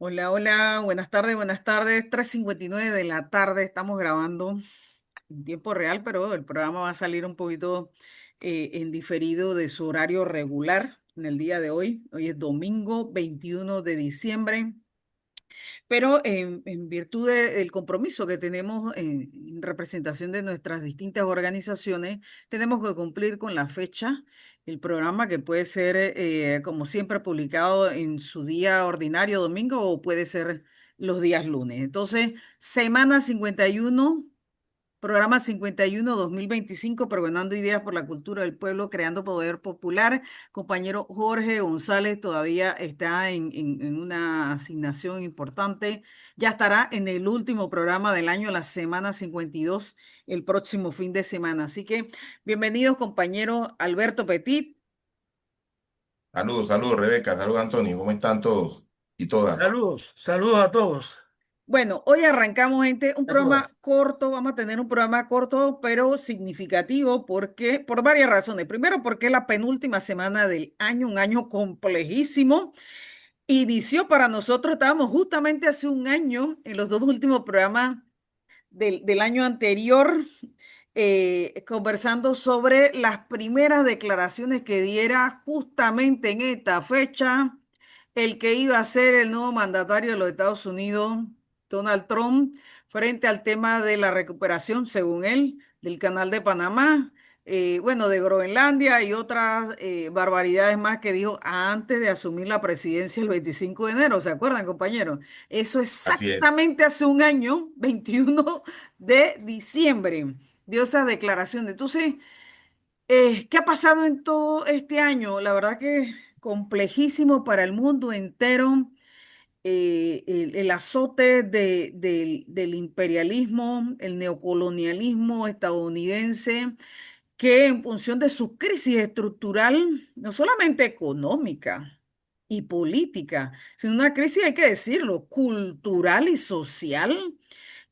Hola, hola, buenas tardes, buenas tardes. 3:59 de la tarde, estamos grabando en tiempo real, pero el programa va a salir un poquito en diferido de su horario regular en el día de hoy. Hoy es domingo 21 de diciembre. Pero en virtud del compromiso que tenemos en representación de nuestras distintas organizaciones, tenemos que cumplir con la fecha, el programa que puede ser, como siempre, publicado en su día ordinario, domingo, o puede ser los días lunes. Entonces, semana 51. Programa 51 2025, Pregonando Ideas por la Cultura del Pueblo, Creando Poder Popular. Compañero Jorge González todavía está en una asignación importante. Ya estará en el último programa del año, la semana 52, el próximo fin de semana. Así que bienvenidos, compañero Alberto Petit. Saludos, saludos, Rebeca, saludos, Antonio. ¿Cómo están todos y todas? Saludos, saludos a todos, Bueno, hoy arrancamos, gente, un a todas. programa corto. Vamos a tener un programa corto, pero significativo, porque, por varias razones. Primero, porque es la penúltima semana del año, un año complejísimo. Inició para nosotros, estábamos justamente hace un año en los dos últimos programas del año anterior, conversando sobre las primeras declaraciones que diera justamente en esta fecha el que iba a ser el nuevo mandatario de los Estados Unidos, Donald Trump, frente al tema de la recuperación, según él, del Canal de Panamá, bueno, de Groenlandia y otras barbaridades más que dijo antes de asumir la presidencia el 25 de enero. ¿Se acuerdan, compañeros? Eso Así es. exactamente hace un año, 21 de diciembre, dio esas declaraciones. Entonces, ¿qué ha pasado en todo este año? La verdad que complejísimo para el mundo entero. El azote del imperialismo, el neocolonialismo estadounidense, que en función de su crisis estructural, no solamente económica y política, sino una crisis, hay que decirlo, cultural y social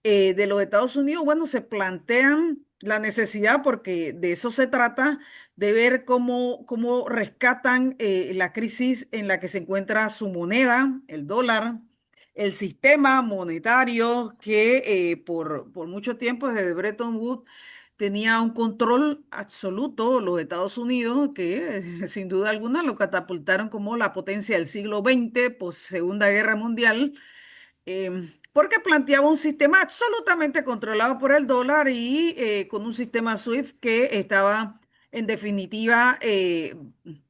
de los Estados Unidos, bueno, se plantean la necesidad, porque de eso se trata, de ver cómo rescatan la crisis en la que se encuentra su moneda, el dólar, el sistema monetario que por mucho tiempo, desde Bretton Woods, tenía un control absoluto los Estados Unidos, que sin duda alguna lo catapultaron como la potencia del siglo XX, post Segunda Guerra Mundial, porque planteaba un sistema absolutamente controlado por el dólar y con un sistema SWIFT que estaba en definitiva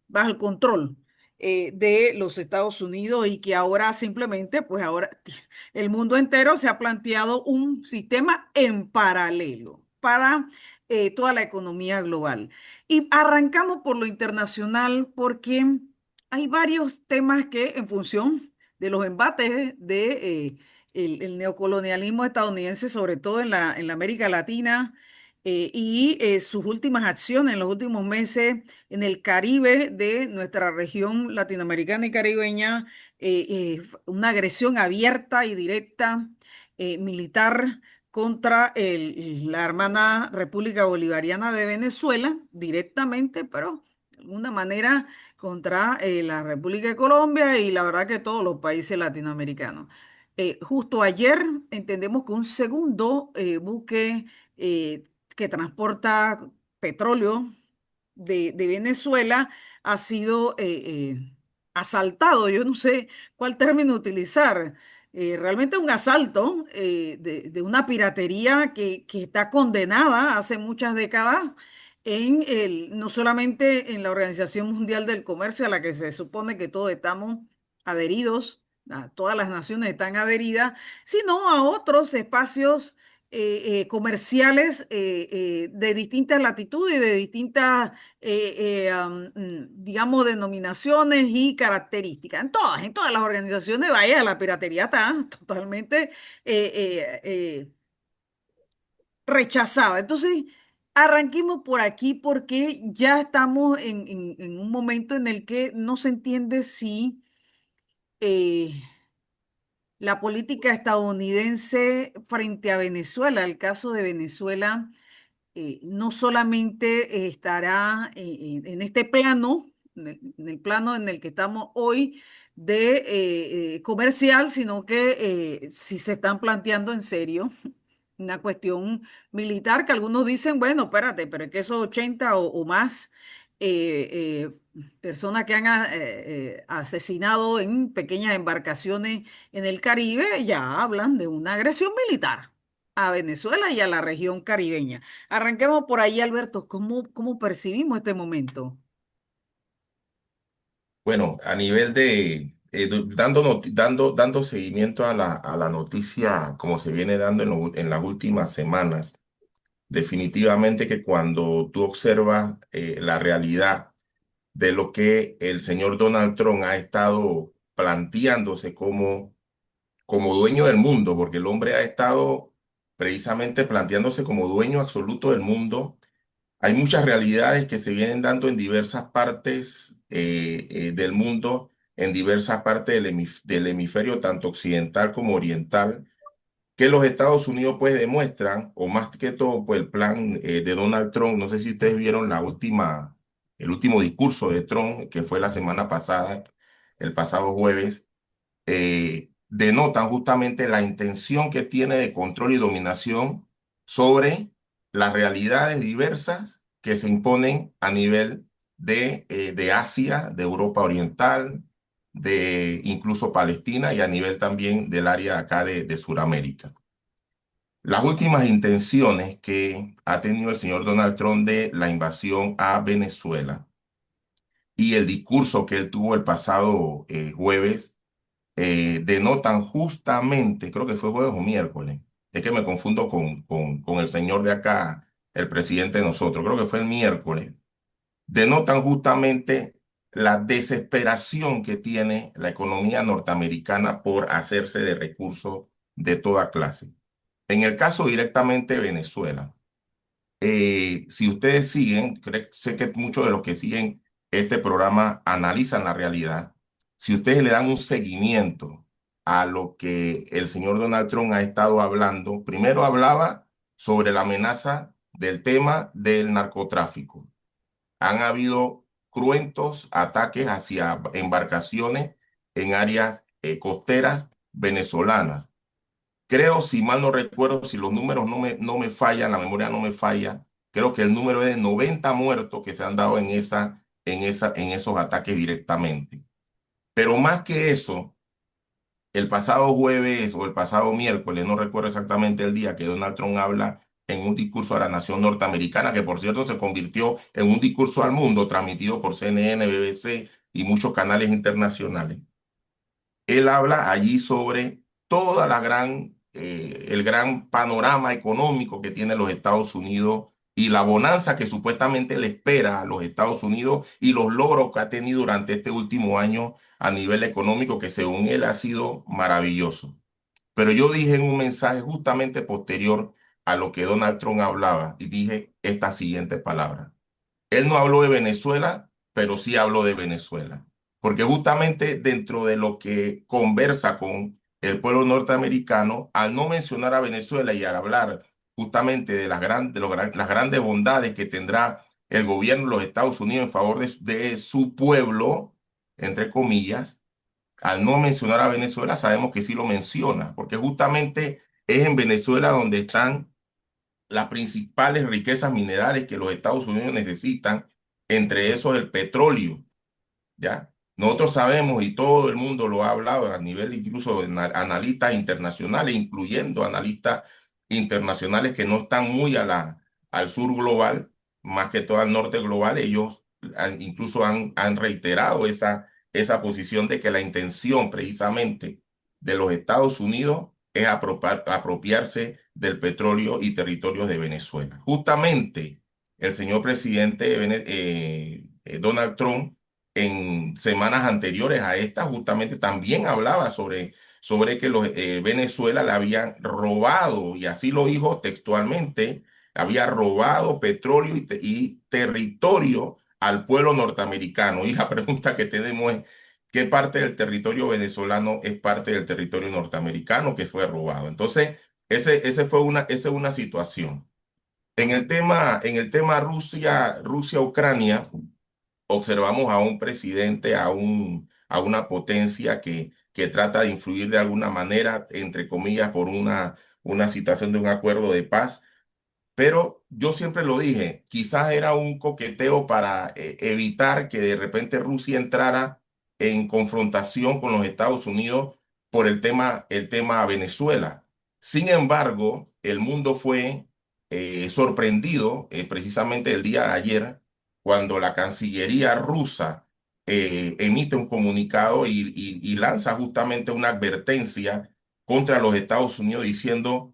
bajo el control de los Estados Unidos, y que ahora simplemente, pues ahora el mundo entero se ha planteado un sistema en paralelo para toda la economía global. Y arrancamos por lo internacional porque hay varios temas que, en función de los embates de el neocolonialismo estadounidense, sobre todo en la América Latina, y sus últimas acciones en los últimos meses en el Caribe de nuestra región latinoamericana y caribeña, una agresión abierta y directa militar contra la hermana República Bolivariana de Venezuela, directamente, pero de alguna manera contra la República de Colombia y la verdad que todos los países latinoamericanos. Justo ayer entendemos que un segundo buque que transporta petróleo de Venezuela ha sido asaltado. Yo no sé cuál término utilizar. Realmente un asalto de una piratería que está condenada hace muchas décadas no solamente en la Organización Mundial del Comercio, a la que se supone que todos estamos adheridos, todas las naciones están adheridas, sino a otros espacios comerciales de distintas latitudes y de distintas, digamos, denominaciones y características. En todas las organizaciones, vaya, la piratería está totalmente rechazada. Entonces, arranquemos por aquí, porque ya estamos en un momento en el que no se entiende si eh, la política estadounidense frente a Venezuela, el caso de Venezuela, no solamente estará en este plano en el plano en el que estamos hoy de comercial, sino que si se están planteando en serio una cuestión militar, que algunos dicen, bueno, espérate, pero es que esos 80 o más personas que han asesinado en pequeñas embarcaciones en el Caribe ya hablan de una agresión militar a Venezuela y a la región caribeña. Arranquemos por ahí, Alberto. ¿Cómo percibimos este momento? Bueno, a nivel de, dando seguimiento a la noticia como se viene dando en las últimas semanas, definitivamente que cuando tú observas la realidad de lo que el señor Donald Trump ha estado planteándose como dueño del mundo, porque el hombre ha estado precisamente planteándose como dueño absoluto del mundo. Hay muchas realidades que se vienen dando en diversas partes del mundo, en diversas partes del hemisferio, tanto occidental como oriental, que los Estados Unidos pues demuestran, o más que todo, pues el plan de Donald Trump. No sé si ustedes vieron el último discurso de Trump, que fue la semana pasada, el pasado jueves, denotan justamente la intención que tiene de control y dominación sobre las realidades diversas que se imponen a nivel de Asia, de Europa Oriental, de incluso Palestina y a nivel también del área acá de Sudamérica. Las últimas intenciones que ha tenido el señor Donald Trump de la invasión a Venezuela y el discurso que él tuvo el pasado jueves denotan justamente, creo que fue jueves o miércoles, es que me confundo con el señor de acá, el presidente de nosotros, creo que fue el miércoles, denotan justamente la desesperación que tiene la economía norteamericana por hacerse de recursos de toda clase. En el caso directamente de Venezuela, si ustedes siguen, sé que muchos de los que siguen este programa analizan la realidad. Si ustedes le dan un seguimiento a lo que el señor Donald Trump ha estado hablando, primero hablaba sobre la amenaza del tema del narcotráfico. Han habido cruentos ataques hacia embarcaciones en áreas costeras venezolanas. Creo, si mal no recuerdo, si los números no me fallan, la memoria no me falla, creo que el número es de 90 muertos que se han dado en esos ataques directamente. Pero más que eso, el pasado jueves o el pasado miércoles, no recuerdo exactamente el día, que Donald Trump habla en un discurso a la nación norteamericana, que por cierto se convirtió en un discurso al mundo transmitido por CNN, BBC y muchos canales internacionales. Él habla allí sobre toda el gran panorama económico que tiene los Estados Unidos y la bonanza que supuestamente le espera a los Estados Unidos y los logros que ha tenido durante este último año a nivel económico, que según él ha sido maravilloso. Pero yo dije en un mensaje justamente posterior a lo que Donald Trump hablaba y dije esta siguiente palabra. Él no habló de Venezuela, pero sí habló de Venezuela. Porque justamente dentro de lo que conversa con el pueblo norteamericano, al no mencionar a Venezuela y al hablar justamente de las grandes bondades que tendrá el gobierno de los Estados Unidos en favor de su pueblo, entre comillas, al no mencionar a Venezuela, sabemos que sí lo menciona, porque justamente es en Venezuela donde están las principales riquezas minerales que los Estados Unidos necesitan, entre esos el petróleo, ¿ya? Nosotros sabemos, y todo el mundo lo ha hablado a nivel incluso de analistas internacionales, incluyendo analistas internacionales que no están muy al sur global, más que todo al norte global. Ellos incluso han reiterado esa posición de que la intención precisamente de los Estados Unidos es apropiarse del petróleo y territorios de Venezuela. Justamente el señor presidente Donald Trump, en semanas anteriores a esta, justamente también hablaba sobre que Venezuela le habían robado, y así lo dijo textualmente, había robado petróleo y territorio al pueblo norteamericano. Y la pregunta que tenemos es, ¿qué parte del territorio venezolano es parte del territorio norteamericano que fue robado? Entonces, esa es una situación. En el tema Rusia-Ucrania, observamos a un presidente, a una potencia que trata de influir de alguna manera, entre comillas, por una situación de un acuerdo de paz. Pero yo siempre lo dije, quizás era un coqueteo para evitar que de repente Rusia entrara en confrontación con los Estados Unidos por el tema Venezuela. Sin embargo, el mundo fue sorprendido precisamente el día de ayer cuando la Cancillería rusa emite un comunicado y lanza justamente una advertencia contra los Estados Unidos diciendo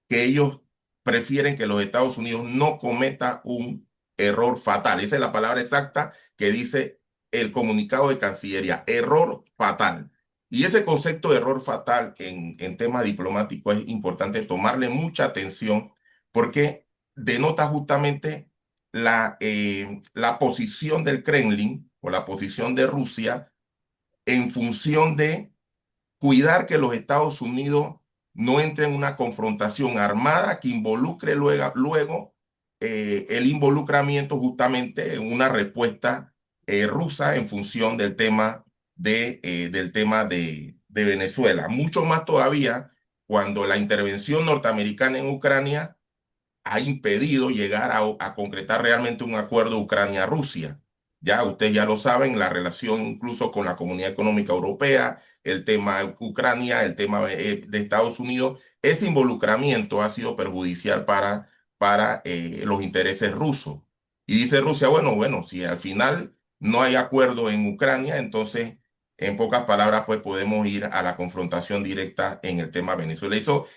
que ellos prefieren que los Estados Unidos no cometa un error fatal. Esa es la palabra exacta que dice el comunicado de Cancillería, error fatal. Y ese concepto de error fatal en tema diplomático es importante tomarle mucha atención porque denota justamente la posición del Kremlin o la posición de Rusia en función de cuidar que los Estados Unidos no entren en una confrontación armada que involucre luego el involucramiento justamente en una respuesta rusa en función del tema de Venezuela. Mucho más todavía cuando la intervención norteamericana en Ucrania ha impedido llegar a concretar realmente un acuerdo Ucrania-Rusia. Ya ustedes ya lo saben, la relación incluso con la Comunidad Económica Europea, el tema de Ucrania, el tema de Estados Unidos, ese involucramiento ha sido perjudicial para los intereses rusos. Y dice Rusia, bueno, si al final no hay acuerdo en Ucrania, entonces, en pocas palabras, pues podemos ir a la confrontación directa en el tema Venezuela.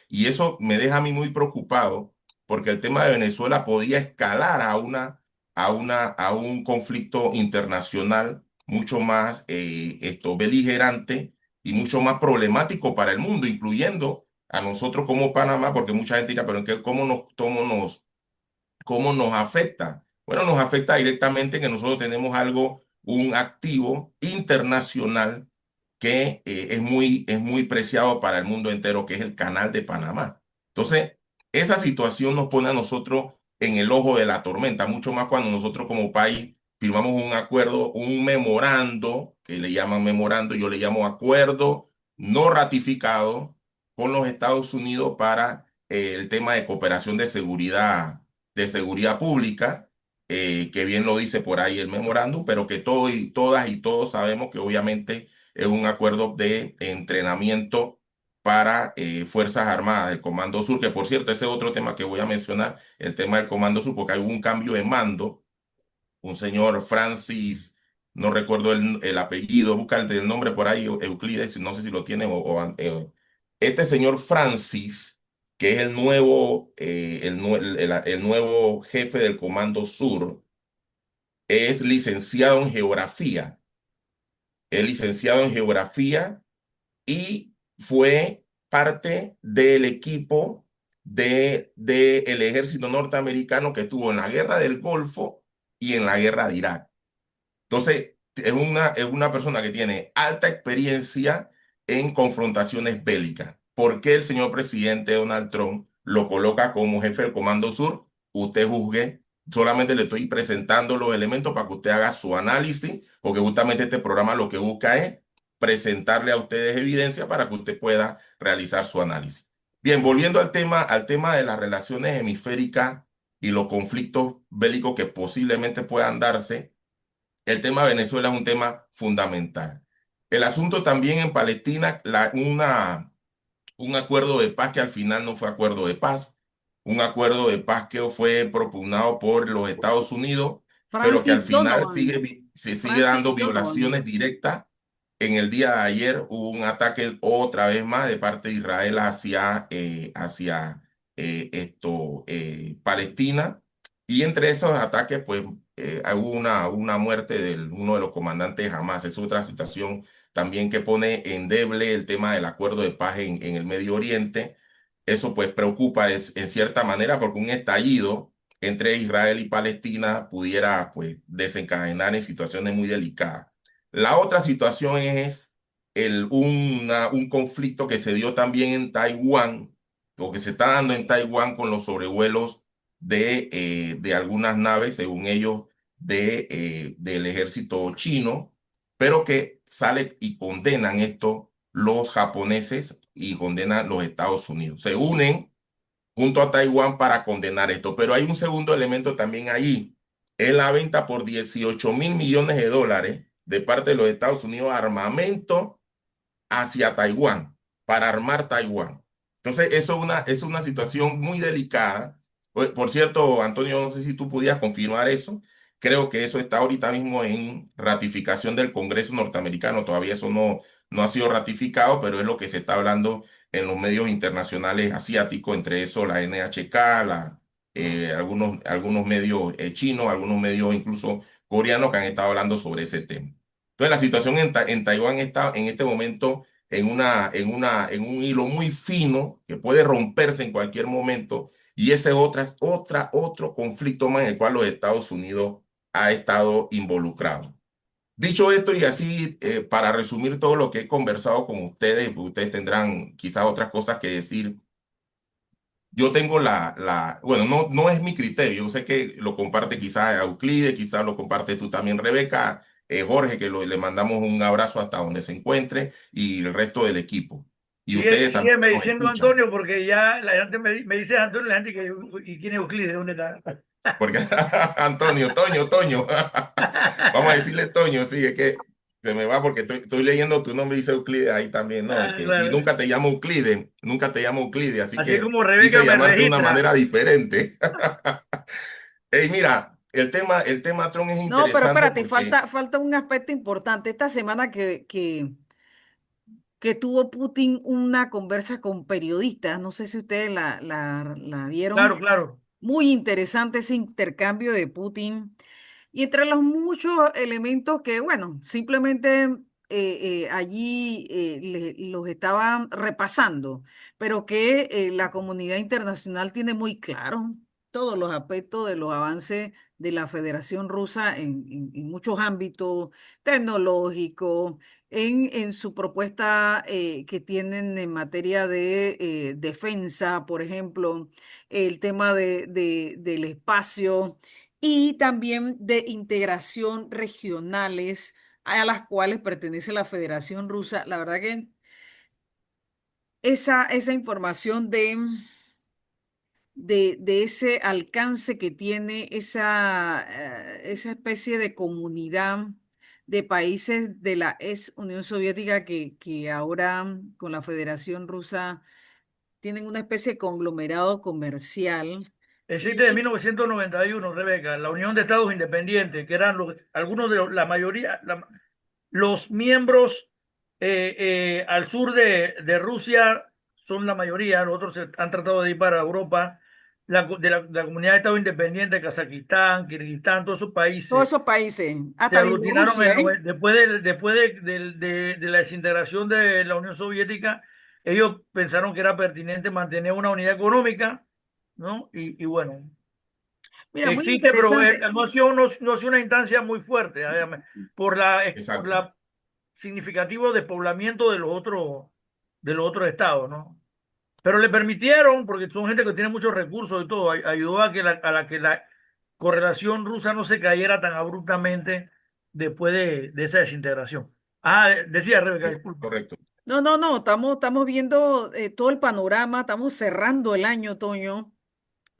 Y eso me deja a mí muy preocupado porque el tema de Venezuela podía escalar a un conflicto internacional mucho más beligerante y mucho más problemático para el mundo, incluyendo a nosotros como Panamá, porque mucha gente dirá, pero ¿cómo nos afecta? Bueno, nos afecta directamente en que nosotros tenemos un activo internacional que es muy preciado para el mundo entero, que es el Canal de Panamá. Entonces, esa situación nos pone a nosotros en el ojo de la tormenta, mucho más cuando nosotros como país firmamos un acuerdo, un memorando, que le llaman memorando, yo le llamo acuerdo no ratificado con los Estados Unidos para el tema de cooperación de seguridad pública, que bien lo dice por ahí el memorándum, pero que todas y todos sabemos que obviamente es un acuerdo de entrenamiento para Fuerzas Armadas del Comando Sur, que por cierto, ese es otro tema que voy a mencionar, el tema del Comando Sur, porque hay un cambio de mando, un señor Francis, no recuerdo el apellido, busca el nombre por ahí, Euclides, no sé si lo tiene, este señor Francis, que es el nuevo jefe del Comando Sur, es licenciado en geografía, es licenciado en geografía y fue parte del equipo de el ejército norteamericano que estuvo en la guerra del Golfo y en la guerra de Irak. Entonces, es una persona que tiene alta experiencia en confrontaciones bélicas. ¿Por qué el señor presidente Donald Trump lo coloca como jefe del Comando Sur? Usted juzgue. Solamente le estoy presentando los elementos para que usted haga su análisis, porque justamente este programa lo que busca es presentarle a ustedes evidencia para que usted pueda realizar su análisis. Bien, volviendo al tema de las relaciones hemisféricas y los conflictos bélicos que posiblemente puedan darse, el tema de Venezuela es un tema fundamental. El asunto también en Palestina, un acuerdo de paz que al final no fue acuerdo de paz, un acuerdo de paz que fue propugnado por los Estados Unidos, pero que al Francis final Donovan. se sigue Francis dando Donovan. violaciones directas. En el día de ayer hubo un ataque otra vez más de parte de Israel hacia Palestina. Y entre esos ataques, pues hubo una muerte de uno de los comandantes de Hamas. Es otra situación también que pone endeble el tema del acuerdo de paz en el Medio Oriente. Eso pues preocupa en cierta manera porque un estallido entre Israel y Palestina pudiera pues desencadenar en situaciones muy delicadas. La otra situación es un conflicto que se dio también en Taiwán, o que se está dando en Taiwán con los sobrevuelos de algunas naves, según ellos, del ejército chino, pero que sale y condenan esto los japoneses y condenan los Estados Unidos. Se unen junto a Taiwán para condenar esto, pero hay un segundo elemento también allí, es la venta por 18.000 millones de dólares de parte de los Estados Unidos armamento hacia Taiwán, para armar Taiwán. Entonces, es una situación muy delicada. Por cierto, Antonio, no sé si tú pudieras confirmar eso. Creo que eso está ahorita mismo en ratificación del Congreso norteamericano. Todavía eso no ha sido ratificado, pero es lo que se está hablando en los medios internacionales asiáticos, entre eso la NHK, algunos medios chinos, algunos medios incluso coreanos que han estado hablando sobre ese tema. Entonces, la situación en Taiwán está en este momento en un hilo muy fino que puede romperse en cualquier momento, y ese otro conflicto más en el cual los Estados Unidos ha estado involucrado. Dicho esto, y así para resumir todo lo que he conversado con ustedes, pues ustedes tendrán quizás otras cosas que decir. Yo tengo bueno, no es mi criterio, yo sé que lo comparte quizás Euclides, quizás lo comparte tú también, Rebeca, Jorge, que le mandamos un abrazo hasta donde se encuentre, y el resto del equipo. Y Sigue, ustedes también sígueme que nos diciendo escuchan, Antonio, porque ya la gente me dice Antonio, la gente que, ¿y quién es Euclides? ¿Dónde está? porque Antonio, Toño, vamos a decirle Toño, sí, es que se me va porque estoy leyendo tu nombre y dice Euclides ahí también, ¿no? Ah, Y claro. nunca te llamo Euclides, así Así que como Rebeca quise me llamarte de una registra. manera diferente. Hey, mira, el tema Trump es No, pero interesante espérate, porque, falta un aspecto importante. Esta semana que tuvo Putin una conversa con periodistas, no sé si ustedes la Claro, vieron, claro. muy interesante ese intercambio de Putin. Y entre los muchos elementos que, bueno, simplemente allí los estaban repasando, pero que la comunidad internacional tiene muy claro todos los aspectos de los avances de la Federación Rusa en muchos ámbitos tecnológicos, en su propuesta que tienen en materia de defensa, por ejemplo, el tema del espacio y también de integración regionales a las cuales pertenece la Federación Rusa. La verdad que esa información de ese alcance que tiene esa especie de comunidad de países de la ex Unión Soviética que ahora con la Federación Rusa tienen una especie de conglomerado comercial. Existe de Y 1991, Rebeca, la Unión de Estados Independientes, que eran algunos de la mayoría, los miembros al sur de Rusia son la mayoría, los otros han tratado de ir para Europa, de la Comunidad de Estados Independientes, Kazajistán, Kirguistán, todos esos todos países esos países, se hasta aglutinaron Bielorrusia, ¿eh? después de la desintegración de la Unión Soviética. Ellos pensaron que era pertinente mantener una unidad económica, ¿no? Y bueno, Mira, muy existe, pero interesante. no ha sido una instancia muy fuerte, además, por exacto, la significativo despoblamiento de los otros estados, ¿no? Pero le permitieron, porque son gente que tiene muchos recursos y todo, ayudó a que la correlación rusa no se cayera tan abruptamente después de esa desintegración. Ah, decía Rebeca, disculpa. correcto. No, no, no, estamos viendo todo el panorama, estamos cerrando el año, Toño,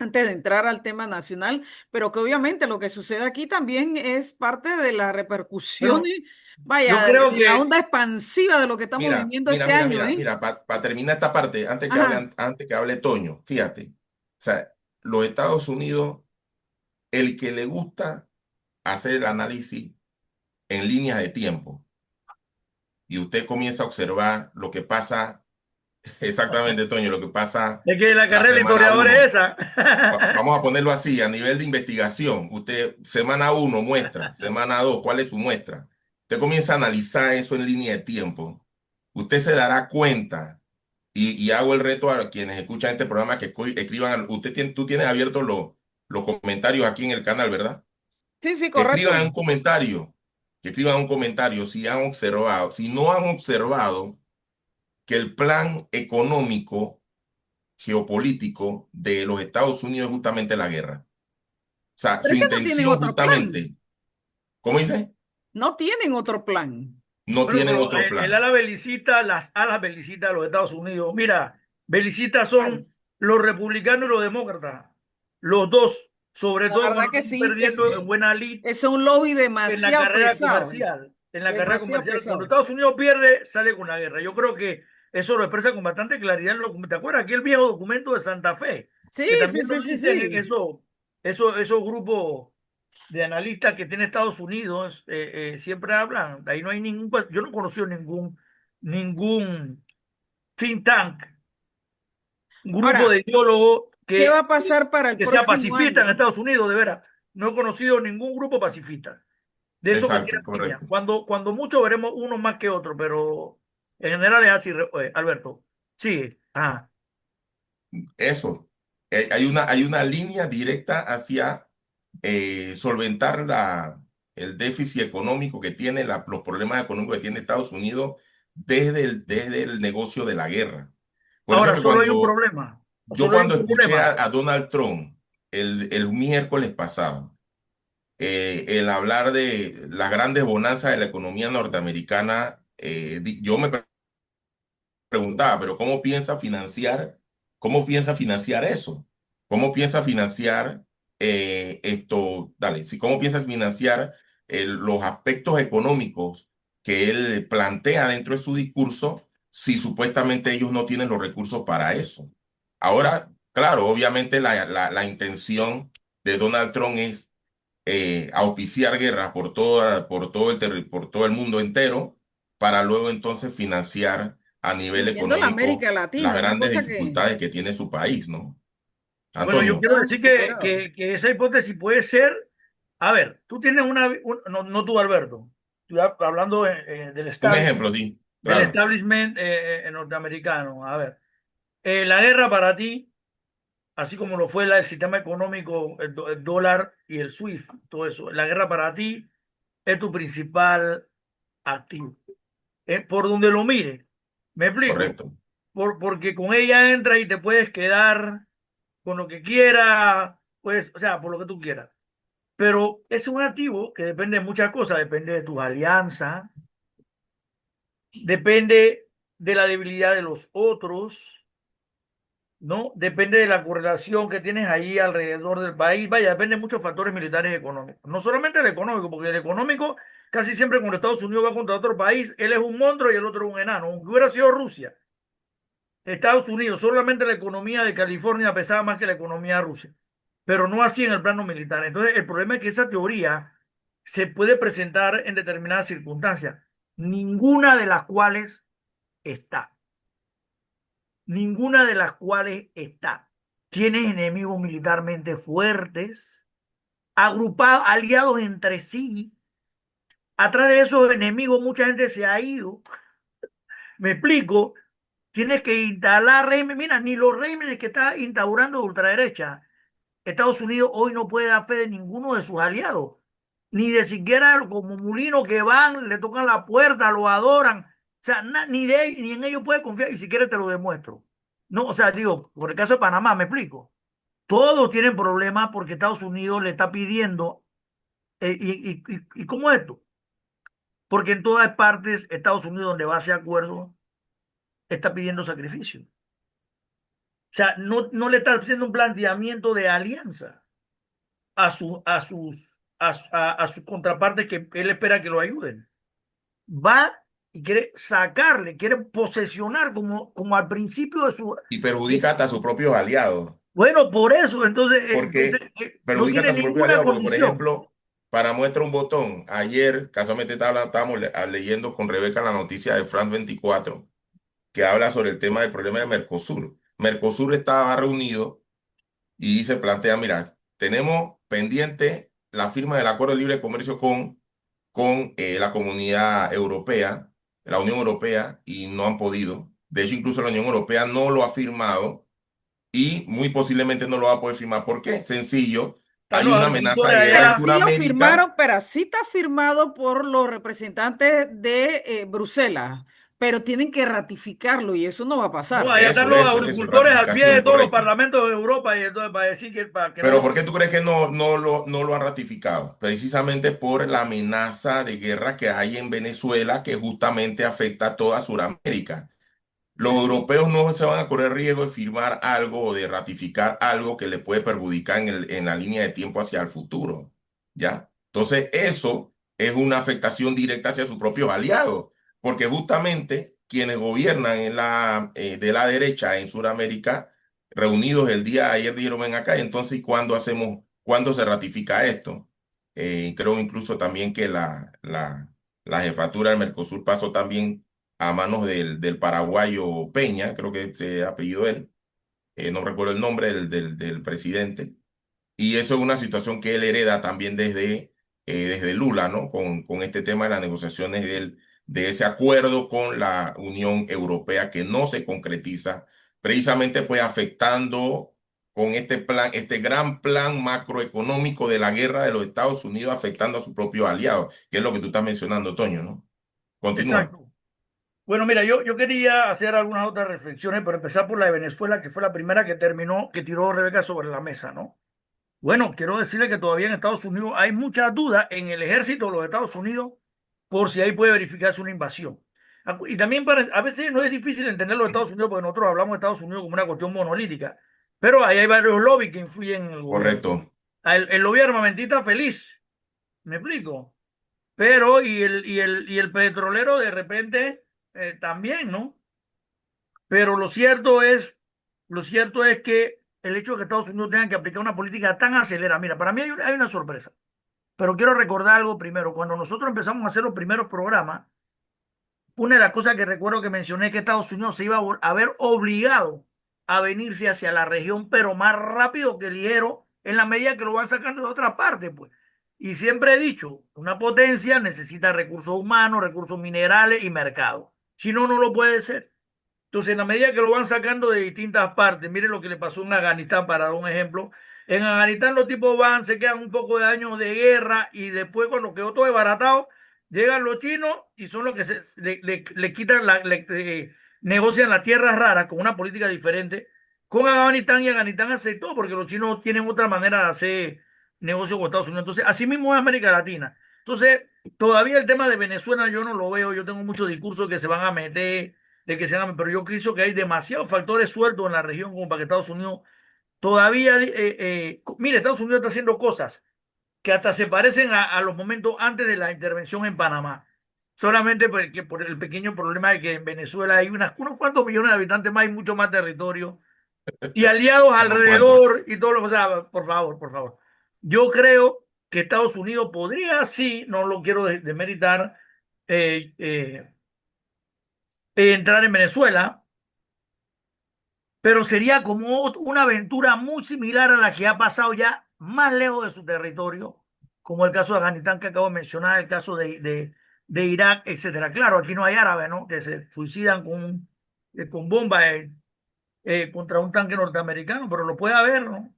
antes de entrar al tema nacional, pero que obviamente lo que sucede aquí también es parte de las Bueno, repercusiones, yo vaya, creo de la que, onda expansiva de lo que estamos viviendo este año, ¿eh? Mira, para terminar esta parte, Ajá, antes que hable Toño, fíjate, o sea, los Estados Unidos, el que le gusta hacer el análisis en líneas de tiempo, y usted comienza a observar lo que pasa, exactamente, Toño, lo que pasa es que la la carrera del semana historiador uno. es esa. Vamos a ponerlo así, a nivel de investigación. Usted, semana uno muestra, semana dos, ¿cuál es su muestra? Usted comienza a analizar eso en línea de tiempo. Usted se dará cuenta, y hago el reto a quienes escuchan este programa que escriban, tú tienes abiertos los comentarios aquí en el canal, ¿verdad? sí, sí, Que correcto. escriban un comentario, que escriban un comentario si han observado, si no han observado que el plan económico geopolítico de los Estados Unidos es justamente la guerra. O sea, Pero su es que no tienen intención otro justamente, plan. ¿Cómo dice? No tienen otro plan. No Bueno, tienen pero otro el plan. ala belicista, las alas belicistas de los Estados Unidos, mira, belicistas Claro. son los republicanos y los demócratas, los dos, sobre La todo verdad cuando que están sí, perdiendo en buena lid es un lobby en la demasiado carrera pesado, comercial. En la carrera demasiado comercial, cuando pesado. Estados Unidos pierde, sale con la guerra. Yo creo que eso lo expresa con bastante claridad el documento. ¿Te acuerdas? Aquel viejo documento de Santa Fe, Sí, que sí, también lo sí, sí, dicen sí. esos grupos de analistas que tiene Estados Unidos, siempre hablan. Ahí no hay yo no he conocido ningún think tank, grupo Ahora, de ideólogos ¿qué va a pasar para el que sea próximo pacifista en año? Estados Unidos, de veras. No he conocido ningún grupo pacifista de eso que tiene Exacto, línea. correcto. Cuando mucho veremos uno más que otro, pero en general es así, Alberto. Sí, ajá. Eso. Hay una línea directa hacia solventar el déficit económico que tiene, los problemas económicos que tiene Estados Unidos desde el negocio de la guerra. Por eso Ahora, que solo hay un problema. yo Solo hay un cuando escuché problema. a Donald Trump el miércoles pasado, el hablar de las grandes bonanzas de la economía norteamericana, yo me preguntaba, pero cómo piensa financiar eso? ¿Cómo piensa financiar esto? Dale, sí, ¿cómo piensas financiar los aspectos económicos que él plantea dentro de su discurso si supuestamente ellos no tienen los recursos para eso? Ahora, claro, obviamente la intención de Donald Trump es auspiciar guerras por todo el mundo entero, para luego entonces financiar a nivel Incluyendo la económico América las Latina, una grandes cosa que dificultades que tiene su país, ¿no? Bueno, yo Antonio, quiero está decir superado. que esa hipótesis puede ser. A ver, tú tienes no, no tú, Alberto. Estoy hablando un ejemplo, sí, del claro, establishment norteamericano. A ver, la guerra para ti, así como lo fue el sistema económico, el dólar y el SWIFT, todo eso, la guerra para ti es tu principal activo. Por donde lo mire. ¿Me explico? correcto. Porque con ella entras y te puedes quedar con lo que quieras, pues, o sea, por lo que tú quieras. Pero es un activo que depende de muchas cosas, depende de tus alianzas, depende de la debilidad de los otros, ¿no? Depende de la correlación que tienes ahí alrededor del país. Vaya, depende de muchos factores militares y económicos. No solamente el económico, porque el económico casi siempre cuando Estados Unidos va contra otro país, él es un monstruo y el otro es un enano. Aunque hubiera sido Rusia, Estados Unidos, solamente la economía de California pesaba más que la economía de Rusia, pero no así en el plano militar. Entonces, el problema es que esa teoría se puede presentar en determinadas circunstancias, ninguna de las cuales está. Ninguna de las cuales está. Tienes enemigos militarmente fuertes, agrupados, aliados entre sí. Atrás de esos enemigos mucha gente se ha ido. Me explico. Tienes que instalar régimen. Mira, ni los regímenes que está instaurando de ultraderecha, Estados Unidos hoy no puede dar fe de ninguno de sus aliados. Ni de siquiera como Mulino que van, le tocan la puerta, lo adoran. O sea, ni en ellos puede confiar y si quieres te lo demuestro. No, o sea, digo, por el caso de Panamá, me explico. Todos tienen problemas porque Estados Unidos le está pidiendo, y ¿cómo es esto? Porque en todas partes Estados Unidos donde va a hacer acuerdos está pidiendo sacrificio. O sea, no le está haciendo un planteamiento de alianza a sus contrapartes que él espera que lo ayuden. Va y quiere sacarle, quiere posesionar como al principio de su... Y de- perjudica hasta a sus propios aliados, bueno, por eso, entonces porque no perjudica tiene hasta a sus propios ninguna aliados, porque por condición. ejemplo, para muestra un botón, ayer casualmente estábamos leyendo con Rebeca la noticia de France 24 que habla sobre el tema del problema de Mercosur. Mercosur estaba reunido y se plantea, mira, tenemos pendiente la firma del acuerdo de libre comercio con la comunidad europea, la Unión Europea, y no han podido. De hecho, incluso la Unión Europea no lo ha firmado y muy posiblemente no lo va a poder firmar. ¿Por qué? Sencillo, A hay los una amenaza agricultores de guerra en Pero allá, sí lo Sudamérica. firmaron, pero sí está firmado por los representantes de Bruselas. pero tienen que ratificarlo y eso no va a No, pasar. allá están los Eso, agricultores al pie de ratificación, todos los correcto. parlamentos de Europa y entonces para decir que, para que no Pero lo... ¿por qué tú crees que no lo han ratificado? Precisamente por la amenaza de guerra que hay en Venezuela que justamente afecta a toda Sudamérica. Los europeos no se van a correr riesgo de firmar algo o de ratificar algo que le puede perjudicar en la línea de tiempo hacia el futuro, ¿ya? Entonces, eso es una afectación directa hacia sus propios aliados, porque justamente quienes gobiernan de la derecha en Sudamérica, reunidos el día de ayer, dijeron, ven acá, y entonces, ¿cuándo se ratifica esto? Creo incluso también que la jefatura del Mercosur pasó también a manos del paraguayo Peña, creo que se apellido él, no recuerdo el nombre del presidente, y eso es una situación que él hereda también desde Lula, ¿no? Con este tema de las negociaciones de ese acuerdo con la Unión Europea que no se concretiza, precisamente pues afectando con este plan, este gran plan macroeconómico de la guerra de los Estados Unidos afectando a sus propios aliados, que es lo que tú estás mencionando, Toño, ¿no? Continúa. Exacto. Bueno, mira, yo quería hacer algunas otras reflexiones, pero empezar por la de Venezuela, que fue la primera que terminó, que tiró Rebeca sobre la mesa, ¿no? Bueno, quiero decirle que todavía en Estados Unidos hay muchas dudas en el ejército de los Estados Unidos por si ahí puede verificarse una invasión. Y también a veces no es difícil entender los Estados Unidos porque nosotros hablamos de Estados Unidos como una cuestión monolítica, pero ahí hay varios lobbies que influyen en el gobierno. Correcto. El lobby armamentista feliz, ¿me explico? Pero y el petrolero de repente también, ¿no? Pero lo cierto es que el hecho de que Estados Unidos tenga que aplicar una política tan acelerada, mira, para mí hay una sorpresa, pero quiero recordar algo primero. Cuando nosotros empezamos a hacer los primeros programas, una de las cosas que recuerdo que mencioné es que Estados Unidos se iba a ver obligado a venirse hacia la región, pero más rápido que ligero, en la medida que lo van sacando de otra parte, pues. Y siempre he dicho, una potencia necesita recursos humanos, recursos minerales y mercado. Si no, no lo puede ser. Entonces, en la medida que lo van sacando de distintas partes, miren lo que le pasó en Afganistán, para dar un ejemplo. En Afganistán los tipos van, se quedan un poco de años de guerra y después cuando quedó todo desbaratado, llegan los chinos y son los que le quitan, negocian las tierras raras con una política diferente con Afganistán y Afganistán aceptó porque los chinos tienen otra manera de hacer negocio con Estados Unidos. Entonces, así mismo es América Latina. Entonces, todavía el tema de Venezuela yo no lo veo, yo tengo muchos discursos que se van a meter de que se hagan, pero yo creo que hay demasiados factores sueltos en la región como para que Estados Unidos todavía, mire, Estados Unidos está haciendo cosas que hasta se parecen a los momentos antes de la intervención en Panamá. Solamente porque por el pequeño problema de que en Venezuela hay unos cuantos millones de habitantes más y mucho más territorio y aliados Unos cuantos. alrededor y todo lo que, o sea, por favor, por favor. Yo creo que Estados Unidos podría, sí, no lo quiero demeritar, eh, eh, entrar en Venezuela, pero sería como una aventura muy similar a la que ha pasado ya más lejos de su territorio, como el caso de Afganistán que acabo de mencionar, el caso de Irak, etcétera. Claro, aquí no hay árabes, ¿no? Que se suicidan con bombas contra un tanque norteamericano, pero lo puede haber, ¿no?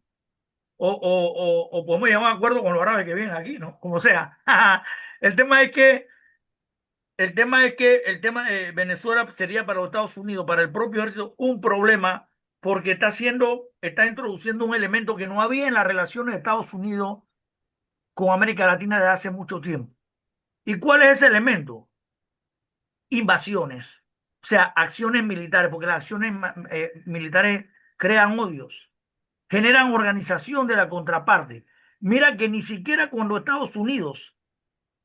O podemos llegar a un acuerdo con los árabes que vienen aquí, ¿no? Como sea. El tema es que el tema de Venezuela sería para los Estados Unidos, para el propio ejército, un problema porque está introduciendo un elemento que no había en las relaciones de Estados Unidos con América Latina desde hace mucho tiempo. ¿Y cuál es ese elemento? Invasiones, o sea, acciones militares, porque las acciones militares crean odios, generan organización de la contraparte. Mira que ni siquiera cuando Estados Unidos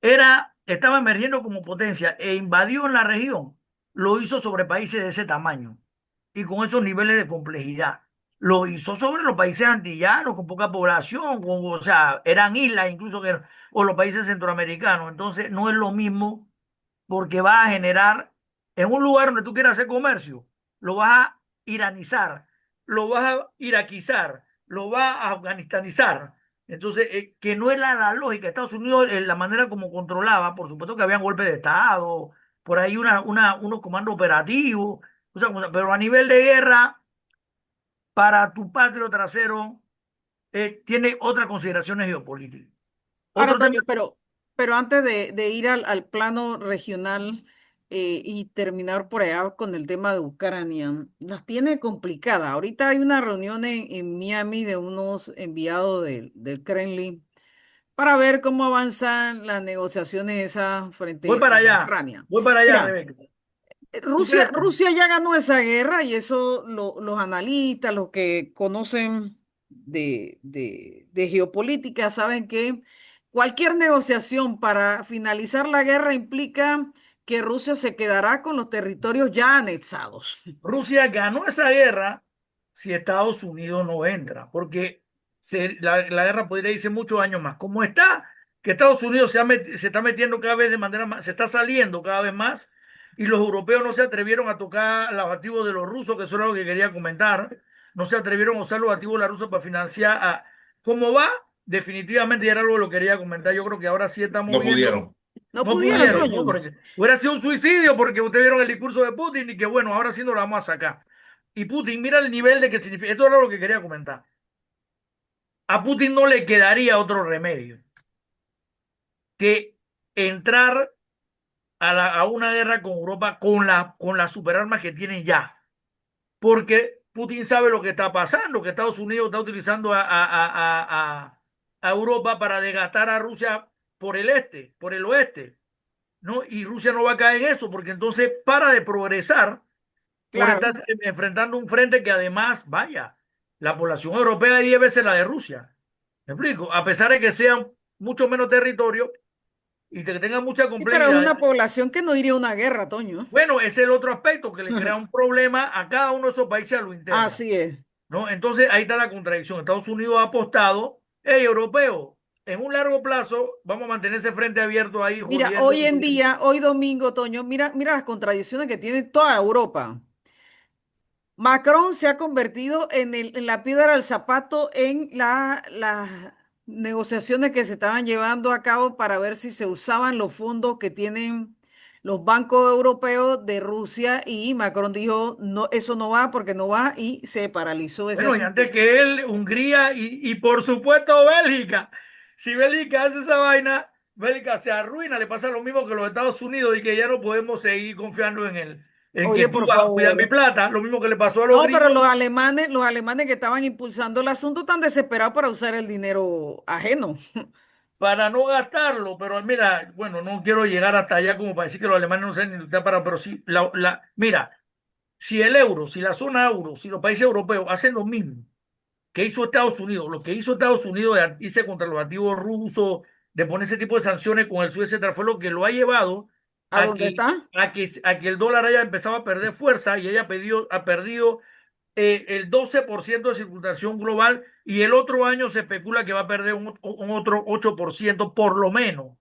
estaba emergiendo como potencia e invadió en la región, lo hizo sobre países de ese tamaño y con esos niveles de complejidad. Lo hizo sobre los países antillanos, con poca población, o sea, eran islas incluso, o los países centroamericanos. Entonces, no es lo mismo porque va a generar, en un lugar donde tú quieras hacer comercio, lo vas a iranizar, lo vas a iraquizar, lo vas a afganistanizar. Entonces, que no era la lógica. Estados Unidos, la manera como controlaba, por supuesto que habían golpes de Estado, por ahí unos comandos operativos, o sea, pero a nivel de guerra, para tu patrio trasero, tiene otras consideraciones geopolíticas. Ahora, Otro tema, Toño, pero antes de ir al plano regional, y terminar por allá con el tema de Ucrania. Las tiene complicadas. Ahorita hay una reunión en Miami de unos enviados del Kremlin para ver cómo avanzan las negociaciones esas frente a Ucrania. voy para allá, Mira, Rebeca. ¿Tú Rusia, quieres? Rusia ya ganó esa guerra y eso los analistas, los que conocen de geopolítica, saben que cualquier negociación para finalizar la guerra implica que Rusia se quedará con los territorios ya anexados. Rusia ganó esa guerra si Estados Unidos no entra, porque la guerra podría irse muchos años más. Como está, que Estados Unidos se está metiendo cada vez de manera más, se está saliendo cada vez más, y los europeos no se atrevieron a tocar los activos de los rusos, que eso era lo que quería comentar, no se atrevieron a usar los activos de la Rusia para financiar a... ¿Cómo va? Definitivamente, y era algo que lo quería comentar, yo creo que ahora sí estamos No viendo. pudieron. No No pudieron, pudieron, ¿no? Toño. Porque hubiera sido un suicidio porque ustedes vieron el discurso de Putin y que bueno, ahora sí nos lo vamos a sacar. Y Putin, mira el nivel de que significa. Esto era lo que quería comentar. A Putin no le quedaría otro remedio que entrar a una guerra con Europa con las superarmas que tienen ya. Porque Putin sabe lo que está pasando, que Estados Unidos está utilizando a Europa para desgastar a Rusia por el este, por el oeste. ¿No? Y Rusia no va a caer en eso, porque entonces para de progresar por Claro. estar enfrentando un frente que además, vaya, la población europea es 10 veces la de Rusia. ¿Me explico? A pesar de que sean mucho menos territorio y que tengan mucha Sí, pero es complejidad. una población que no iría a una guerra, Toño. Bueno, ese es el otro aspecto que le crea un problema a cada uno de esos países a lo interno. Así es. ¿No? Entonces ahí está la contradicción. Estados Unidos ha apostado, hey, europeo, en un largo plazo vamos a mantener ese frente abierto ahí Mira, jodiendo. hoy en día, hoy domingo, Toño, mira las contradicciones que tiene toda Europa. Macron se ha convertido en la piedra del zapato en las negociaciones que se estaban llevando a cabo para ver si se usaban los fondos que tienen los bancos europeos de Rusia y Macron dijo, no, eso no va porque no va y se paralizó ese Bueno, y asunto. antes que él, Hungría y por supuesto Bélgica. Si Bélgica hace esa vaina, Bélgica se arruina, le pasa lo mismo que los Estados Unidos y que ya no podemos seguir confiando en él, en que Oye, tú por vas a cuidar mi favor. plata, lo mismo que le pasó a los No, pero gringos los alemanes que estaban impulsando el asunto están desesperados para usar el dinero ajeno. para no gastarlo. Pero mira, bueno, no quiero llegar hasta allá como para decir que los alemanes no saben ni luchar para, pero sí, mira, si el euro, si la zona euro, si los países europeos hacen lo mismo que hizo Estados Unidos, lo que hizo Estados Unidos de irse contra los activos rusos, de poner ese tipo de sanciones con el Suez, etcétera, fue lo que lo ha llevado ¿A dónde está? a que el dólar haya empezado a perder fuerza y ha perdido el 12% de circulación global y el otro año se especula que va a perder un otro 8% por lo menos.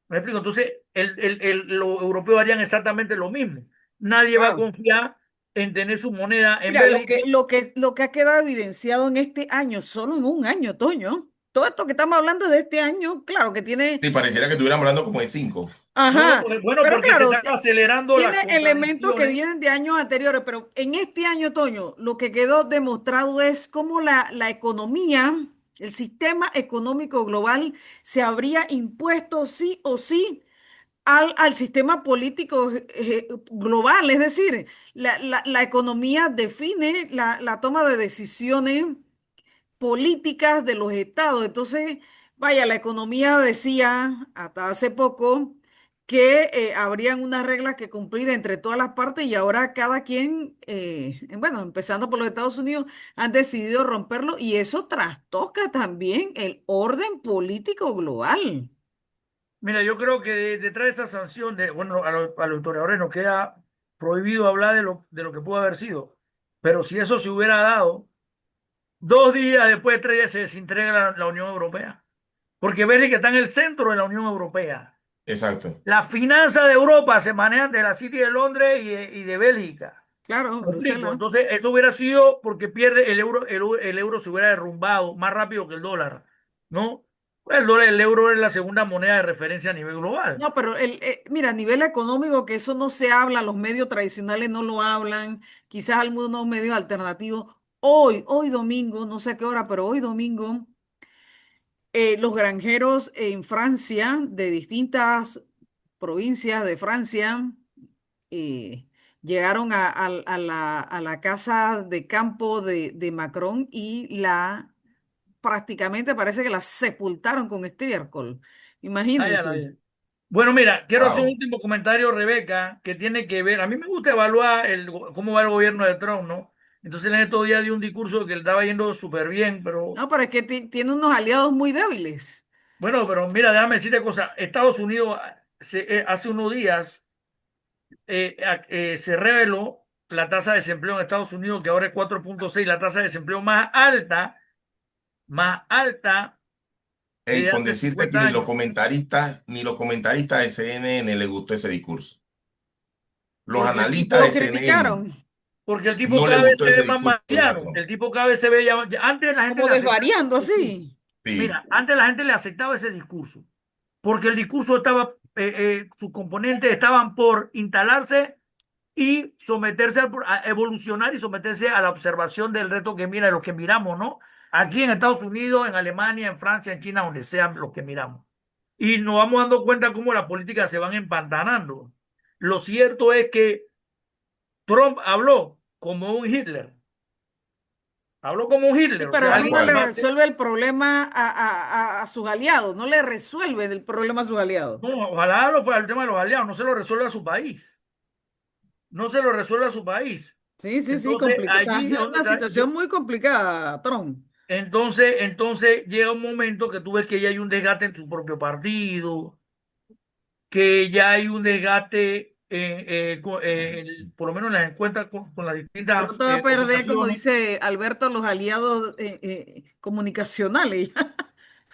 ¿Me explico? Entonces, los europeos harían exactamente lo mismo. Nadie va a Claro. confiar en tener su moneda en Mira, Bélgica. lo que ha quedado evidenciado en este año, solo en un año, Toño. Todo esto que estamos hablando de este año, claro que tiene, Sí, pareciera que estuviéramos hablando como de cinco. No, ajá, pues, bueno, pero porque se claro, están acelerando tiene las elementos que contradicciones. vienen de años anteriores, pero en este año, Toño, lo que quedó demostrado es cómo la economía, el sistema económico global se habría impuesto sí o sí al sistema político global. Es decir, la economía define la toma de decisiones políticas de los estados. Entonces, vaya, la economía decía hasta hace poco que habrían unas reglas que cumplir entre todas las partes y ahora cada quien, bueno, empezando por los Estados Unidos, han decidido romperlo y eso trastoca también el orden político global. Mira, yo creo que detrás de esa sanción, bueno, a los historiadores nos queda prohibido hablar de lo que pudo haber sido. Pero si eso se hubiera dado, 2 días después, 3 días, se desintegra la Unión Europea. Porque Bélgica está en el centro de la Unión Europea. Exacto. Las finanzas de Europa se manejan de la City de Londres y de Bélgica. Claro, ¿Me explico? Bruselas. Entonces, eso hubiera sido porque pierde el euro se hubiera derrumbado más rápido que el dólar, ¿no? Pues el euro es la segunda moneda de referencia a nivel global. No, pero mira, a nivel económico, que eso no se habla, los medios tradicionales no lo hablan, quizás algunos medios alternativos. Hoy domingo, no sé a qué hora, pero hoy domingo, los granjeros en Francia, de distintas provincias de Francia, llegaron a la casa de campo de Macron y prácticamente parece que la sepultaron con estiércol. Ay, a la Imagínense. vez. Bueno, mira, quiero hacer un Wow. último comentario, Rebeca, que tiene que ver. A mí me gusta evaluar cómo va el gobierno de Trump, ¿no? Entonces, en estos días dio un discurso que le estaba yendo súper bien, pero No, pero es que tiene unos aliados muy débiles. bueno, pero mira, déjame decirte cosa. Estados Unidos hace unos días se reveló la tasa de desempleo en Estados Unidos, que ahora es 4,6, la tasa de desempleo más alta Hey, con hace decirte que 50 años. ni los comentaristas de CNN le gustó ese discurso. Los Porque el analistas Lo de tipo CNN criticaron, Porque el tipo no le cada vez gustó se ese ve más discurso de Donald marciano. Trump. El tipo cada vez se ve antes la gente como le aceptaba desvariando ese discurso. así. Sí. Mira, antes la gente le aceptaba ese discurso. Porque el discurso estaba, sus componentes estaban por instalarse y someterse a evolucionar y someterse a la observación del reto que mira, los que miramos, ¿no? Aquí en Estados Unidos, en Alemania, en Francia, en China, donde sean los que miramos. Y nos vamos dando cuenta cómo las políticas se van empantanando. Lo cierto es que Trump habló como un Hitler. Habló como un Sí, Hitler, o pero sea, eso Tal alguien no le cual. resuelve el problema a sus aliados, no le resuelve el problema a sus aliados. no, ojalá lo fuera el tema de los aliados, no se lo resuelve a su país, no se lo resuelve a su país. Sí, sí, sí, Entonces, Está allí en donde una situación muy complicada, Trump. entonces llega un momento que tú ves que ya hay un desgaste en su propio partido, que ya hay un desgaste, por lo menos en las encuestas con las distintas Pronto va a perder, como combinaciones. dice Alberto, los aliados comunicacionales.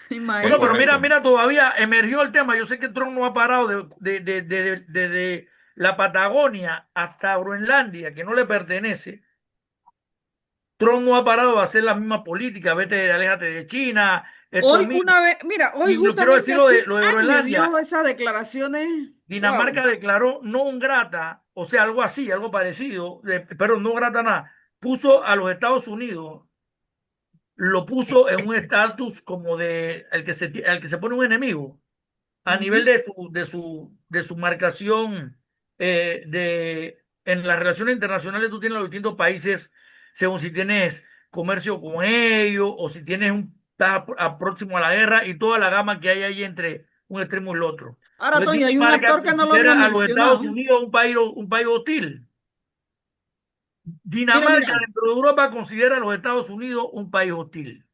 Es Bueno, pero Imagínate. mira, correcto. mira, todavía emergió el tema. Yo sé que Trump no ha parado de la Patagonia hasta Groenlandia, que no le pertenece. Trump no ha parado de hacer la misma política. Vete, aléjate de China, esto es Hoy mío. una vez, mira, hoy Y lo quiero justamente decir hace un lo de año Groenlandia. dio esas declaraciones. Wow. Dinamarca declaró non grata, o sea, algo así, algo parecido, pero no grata nada. Puso a los Estados Unidos, lo puso en un estatus como de el que se pone un enemigo a nivel Ujú. de su marcación en las relaciones internacionales. Tú tienes los distintos países según si tienes comercio con ellos o si tienes estás próximo a la guerra y toda la gama que hay ahí entre un extremo y el otro. Ahora, Entonces Toño, hay un Dinamarca actor que no lo hemos considera a los Estados mencionado. Unidos un país hostil. Mira, Dinamarca mira. dentro de Europa considera a los Estados Unidos un país hostil.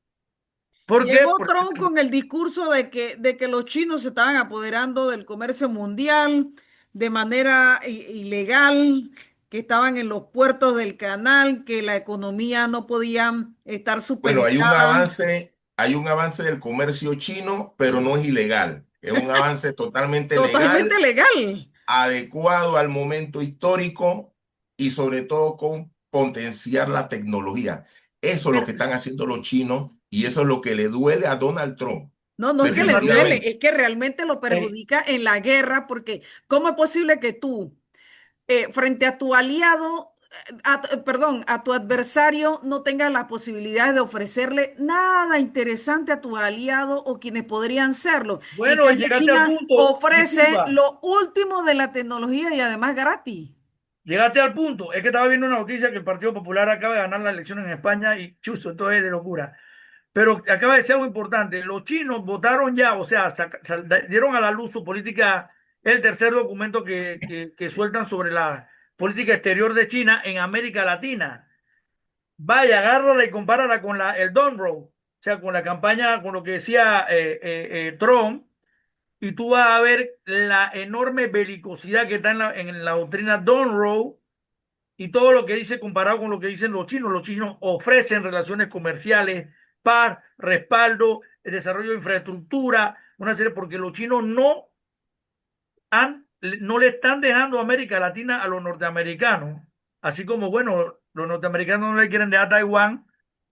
¿Por qué? Llegó Porque Trump con el discurso de que los chinos se estaban apoderando del comercio mundial de manera ilegal, que estaban en los puertos del canal, que la economía no podía estar Bueno, supeditada. hay un avance del comercio chino, pero no es ilegal. Es un avance totalmente Totalmente legal, legal. adecuado al momento histórico y sobre todo con potenciar la tecnología. Eso es lo Pero que están haciendo los chinos y eso es lo que le duele a Donald Trump. no, no es que esa le parte, duele, Definitivamente. es que realmente lo eh, perjudica en la guerra, porque ¿cómo es posible que tú, frente a tu aliado, perdón, a tu adversario, no tengas la posibilidad de ofrecerle nada interesante a tu aliado o quienes podrían serlo? En bueno, y cambio, llegaste al China punto, ofrece disculpa. lo último de la tecnología y además gratis. Llegaste al punto. Es que estaba viendo una noticia que el Partido Popular acaba de ganar la elección en España y chuzo, esto es de locura. Pero acaba de decir algo importante. Los chinos votaron ya, o sea, dieron a la luz su política, el tercer documento que sueltan sobre la política exterior de China en América Latina. Vaya, agárrala y compárala con el Don't Road, o sea, con la campaña, con lo que decía Trump, y tú vas a ver la enorme belicosidad que está en la doctrina Don't Road y todo lo que dice comparado con lo que dicen los chinos. Los chinos ofrecen relaciones comerciales, paz, respaldo, el desarrollo de infraestructura, una serie, porque los chinos no le están dejando América Latina a los norteamericanos, así como, bueno, los norteamericanos no le quieren dejar Taiwán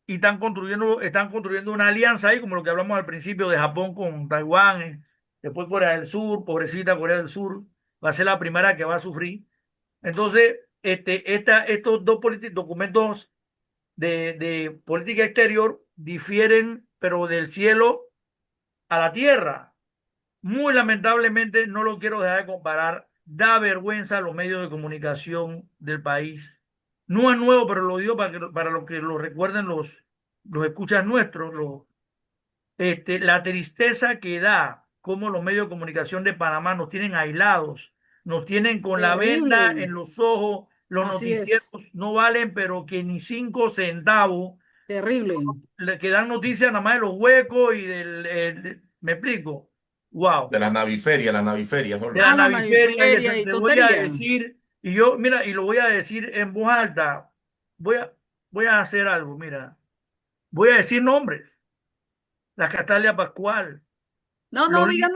y están construyendo una alianza ahí, como lo que hablamos al principio de Japón con Taiwán, después Corea del Sur, pobrecita Corea del Sur, va a ser la primera que va a sufrir. Entonces, estos dos documentos de política exterior difieren, pero del cielo a la tierra. Muy lamentablemente no lo quiero dejar de comparar. da vergüenza a los medios de comunicación del país. No es nuevo, pero lo digo para lo que lo recuerden los escuchas nuestros, la tristeza que da cómo los medios de comunicación de Panamá nos tienen aislados, nos tienen con la venda Terrible. en los ojos, los Así noticieros es. no valen, pero que ni 5 centavos, Terrible. que dan noticias nada más de los huecos y ¿me explico? Wow. De las naviferias, De Olga. la Ah, la naviferia, y naviferia y te voy a tontería. decir, y yo, mira, y lo voy a decir en voz alta, voy a, voy a hacer algo, mira, voy a decir nombres, la Catalia Pascual, No, los no Lee. digas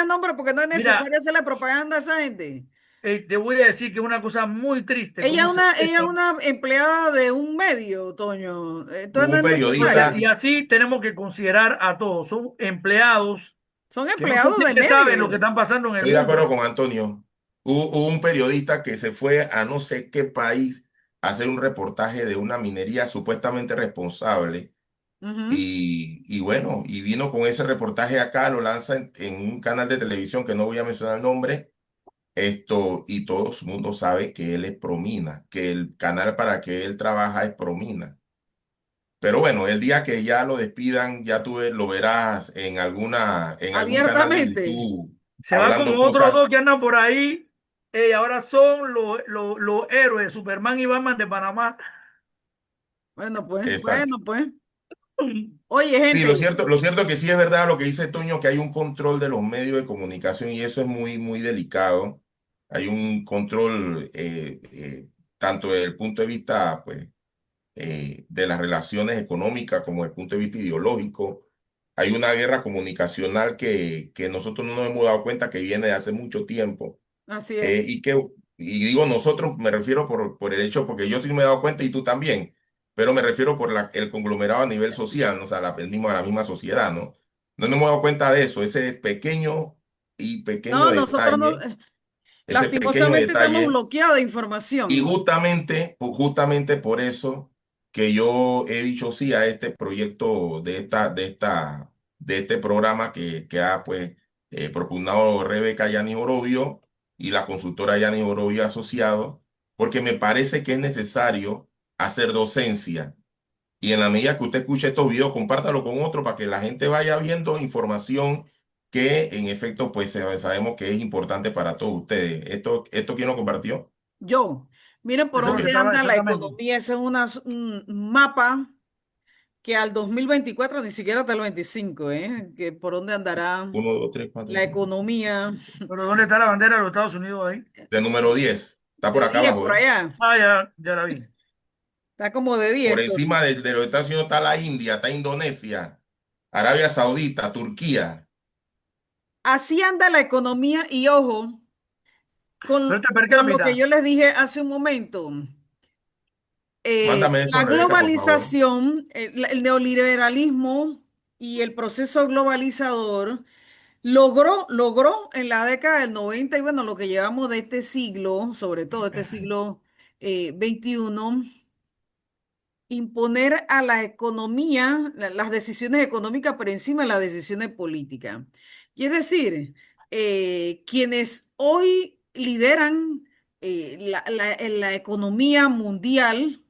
nombre porque no es Mira, necesario hacerle propaganda a esa gente. te voy a decir que es una cosa muy triste, cómo se Ella es prestan. una empleada de un medio, Toño. Entonces no Un es Y periodista, necesario. así tenemos que considerar a todos. Son empleados Son que no sé empleados si es de que saben lo que medio. están pasando en el estoy de acuerdo mundo. con Antonio. Hubo un periodista que se fue a no sé qué país a hacer un reportaje de una minería supuestamente responsable. Ujú. Y bueno, y vino con ese reportaje acá, lo lanza en un canal de televisión que no voy a mencionar el nombre, y todo el mundo sabe que él es Promina, que el canal para que él trabaja es Promina. Pero bueno, el día que ya lo despidan, ya lo verás en algún canal de Abiertamente. YouTube Se va con hablando otros cosas. dos que andan por ahí. Ahora son los héroes, Superman y Batman de Panamá. Exacto. Bueno, pues. Oye, Sí, gente, lo cierto que sí es verdad lo que dice Toño, que hay un control de los medios de comunicación y eso es muy, muy delicado. Hay un control tanto desde el punto de vista pues, de las relaciones económicas como desde el punto de vista ideológico. Hay una guerra comunicacional que nosotros no nos hemos dado cuenta que viene de hace mucho tiempo así es. y digo nosotros, me refiero por el hecho, porque yo sí me he dado cuenta y tú también, pero me refiero por el conglomerado a nivel social, ¿no? O sea, la misma sociedad, ¿no? No nos hemos dado cuenta de eso, ese pequeño y pequeño No, nosotros no, ese pequeño lastimosamente estamos detalle bloqueados de y información. justamente por eso que yo he dicho sí a este proyecto de este programa que ha pues propugnado Rebeca Yanis Orobio y la consultora Yanis Orobio Asociado, porque me parece que es necesario hacer docencia. Y en la medida que usted escuche estos videos, compártalo con otro para que la gente vaya viendo información que en efecto pues sabemos que es importante para todos ustedes. ¿Esto quién lo compartió? Yo, miren por Eso es lo que dónde Ok. estaba anda la exactamente. economía. Ese es un mapa que al 2024 ni siquiera hasta el 25, ¿eh? Que por dónde andará Uno, dos, tres, cuatro, la cinco. economía Pero ¿dónde está la bandera de los Estados Unidos ahí? De número 10. Está por de acá 10 abajo, por ¿eh? allá. Ah, ya la vi. Está como de Por 10. encima de los Estados Unidos está la India, está Indonesia, Arabia Saudita, Turquía. Así anda la economía y ojo, Pero este per con lo cápita. que yo les dije hace un momento. Mándame eso, La Rebeca, por favor. globalización, el neoliberalismo y el proceso globalizador logró en la década del 90 y bueno, lo que llevamos de este siglo, sobre todo este siglo XXI, imponer a la economía las decisiones económicas por encima de las decisiones políticas. Y es decir, quienes hoy lideran en la economía mundial,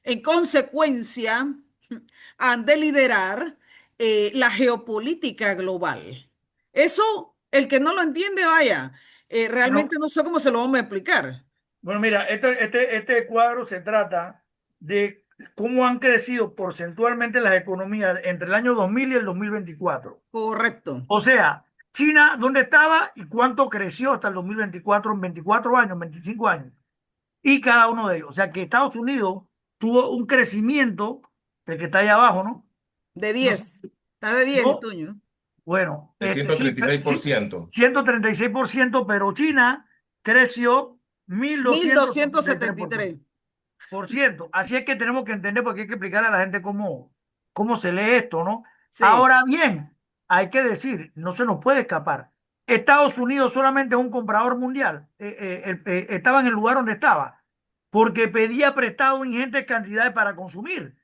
en consecuencia, han de liderar la geopolítica global. Eso, el que no lo entiende, vaya, realmente Bueno, no sé cómo se lo vamos a explicar. bueno, mira, este cuadro se trata de cómo han crecido porcentualmente las economías entre el año 2000 y el 2024. Correcto. O sea, China, ¿dónde estaba y cuánto creció hasta el 2024 en 24 años, 25 años? Y cada uno de ellos. O sea, que Estados Unidos tuvo un crecimiento, el que está ahí abajo, ¿no? De No, sé, 10. Está de 10, no, Toño. bueno, El sí, sí, 136%. 136%, pero China creció mil mil doscientos doscientos setenta y tres setenta y por ciento. tres. Por ciento. Así es que tenemos que entender porque hay que explicar a la gente cómo se lee esto, ¿no? Sí, Ahora bien, hay que decir, no se nos puede escapar. Estados Unidos solamente es un comprador mundial. Estaba en el lugar donde estaba, porque pedía prestado ingentes cantidades para consumir.